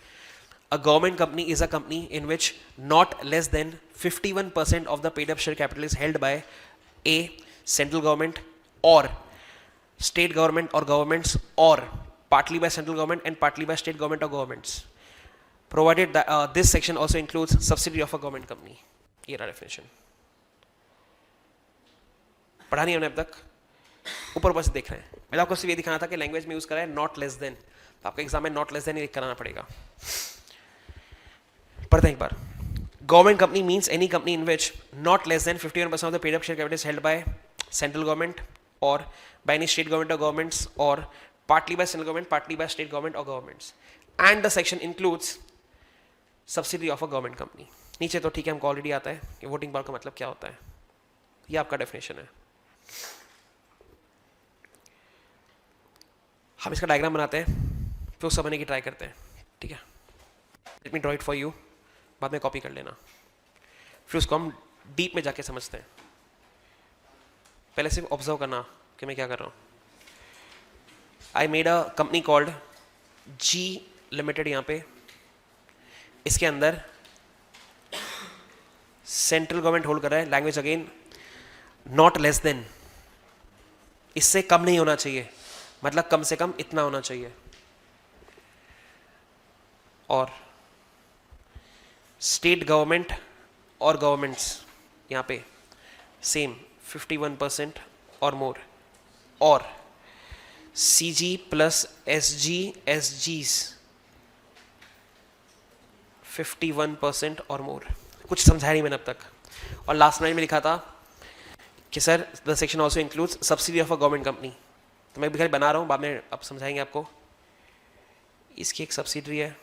a government company is a company in which not less than 51% of the paid up share capital is held by a central government or state government or governments, or partly by central government and partly by state government or governments, provided that this section also includes subsidiary of a government company। ये रहा definition. पढ़ा नहीं हमने अब तक, ऊपर ऊपर से देख रहे हैं। मैंने आपको सिर्फ ये दिखाना था कि लैंग्वेज में यूज करा है नॉट लेस देन, तो आपका एग्जाम में नॉट लेस देन ही लिख कराना पड़ेगा। पढ़ते हैं एक बार। Government company means any company in which not less than 51% of the paid up share capital is held by central government or by any state government or governments, or partly by central government, partly by state government or governments. And the section includes subsidiary of a government company. नीचे तो ठीक है, हमको already आता है कि voting power का मतलब क्या होता है. ये आपका डेफिनेशन है. हम इसका डायग्राम बनाते हैं, फिर उसका बनने की ट्राई करते हैं. ठीक है, let me draw it for you, बाद में कॉपी कर लेना. फिर उसको हम डीप में जाके समझते हैं. पहले सिर्फ ऑब्जर्व करना कि मैं क्या कर रहा हूँ. I made a company called ji limited. यहाँ पे इसके अंदर सेंट्रल गवर्नमेंट होल्ड कर रहा है. Language again not less than, इससे कम नहीं होना चाहिए, मतलब कम से कम इतना होना चाहिए. और स्टेट गवर्नमेंट और गवर्नमेंट्स यहाँ पे सेम 51% और मोर. और CG प्लस SGs 51% और मोर. कुछ समझाया नहीं मैंने अब तक. और लास्ट लाइन में लिखा था कि sir the section also includes subsidy of a government company. तो मैं भी बना रहा हूँ, बाद में अब समझाएंगे आपको. इसकी एक सब्सिडरी है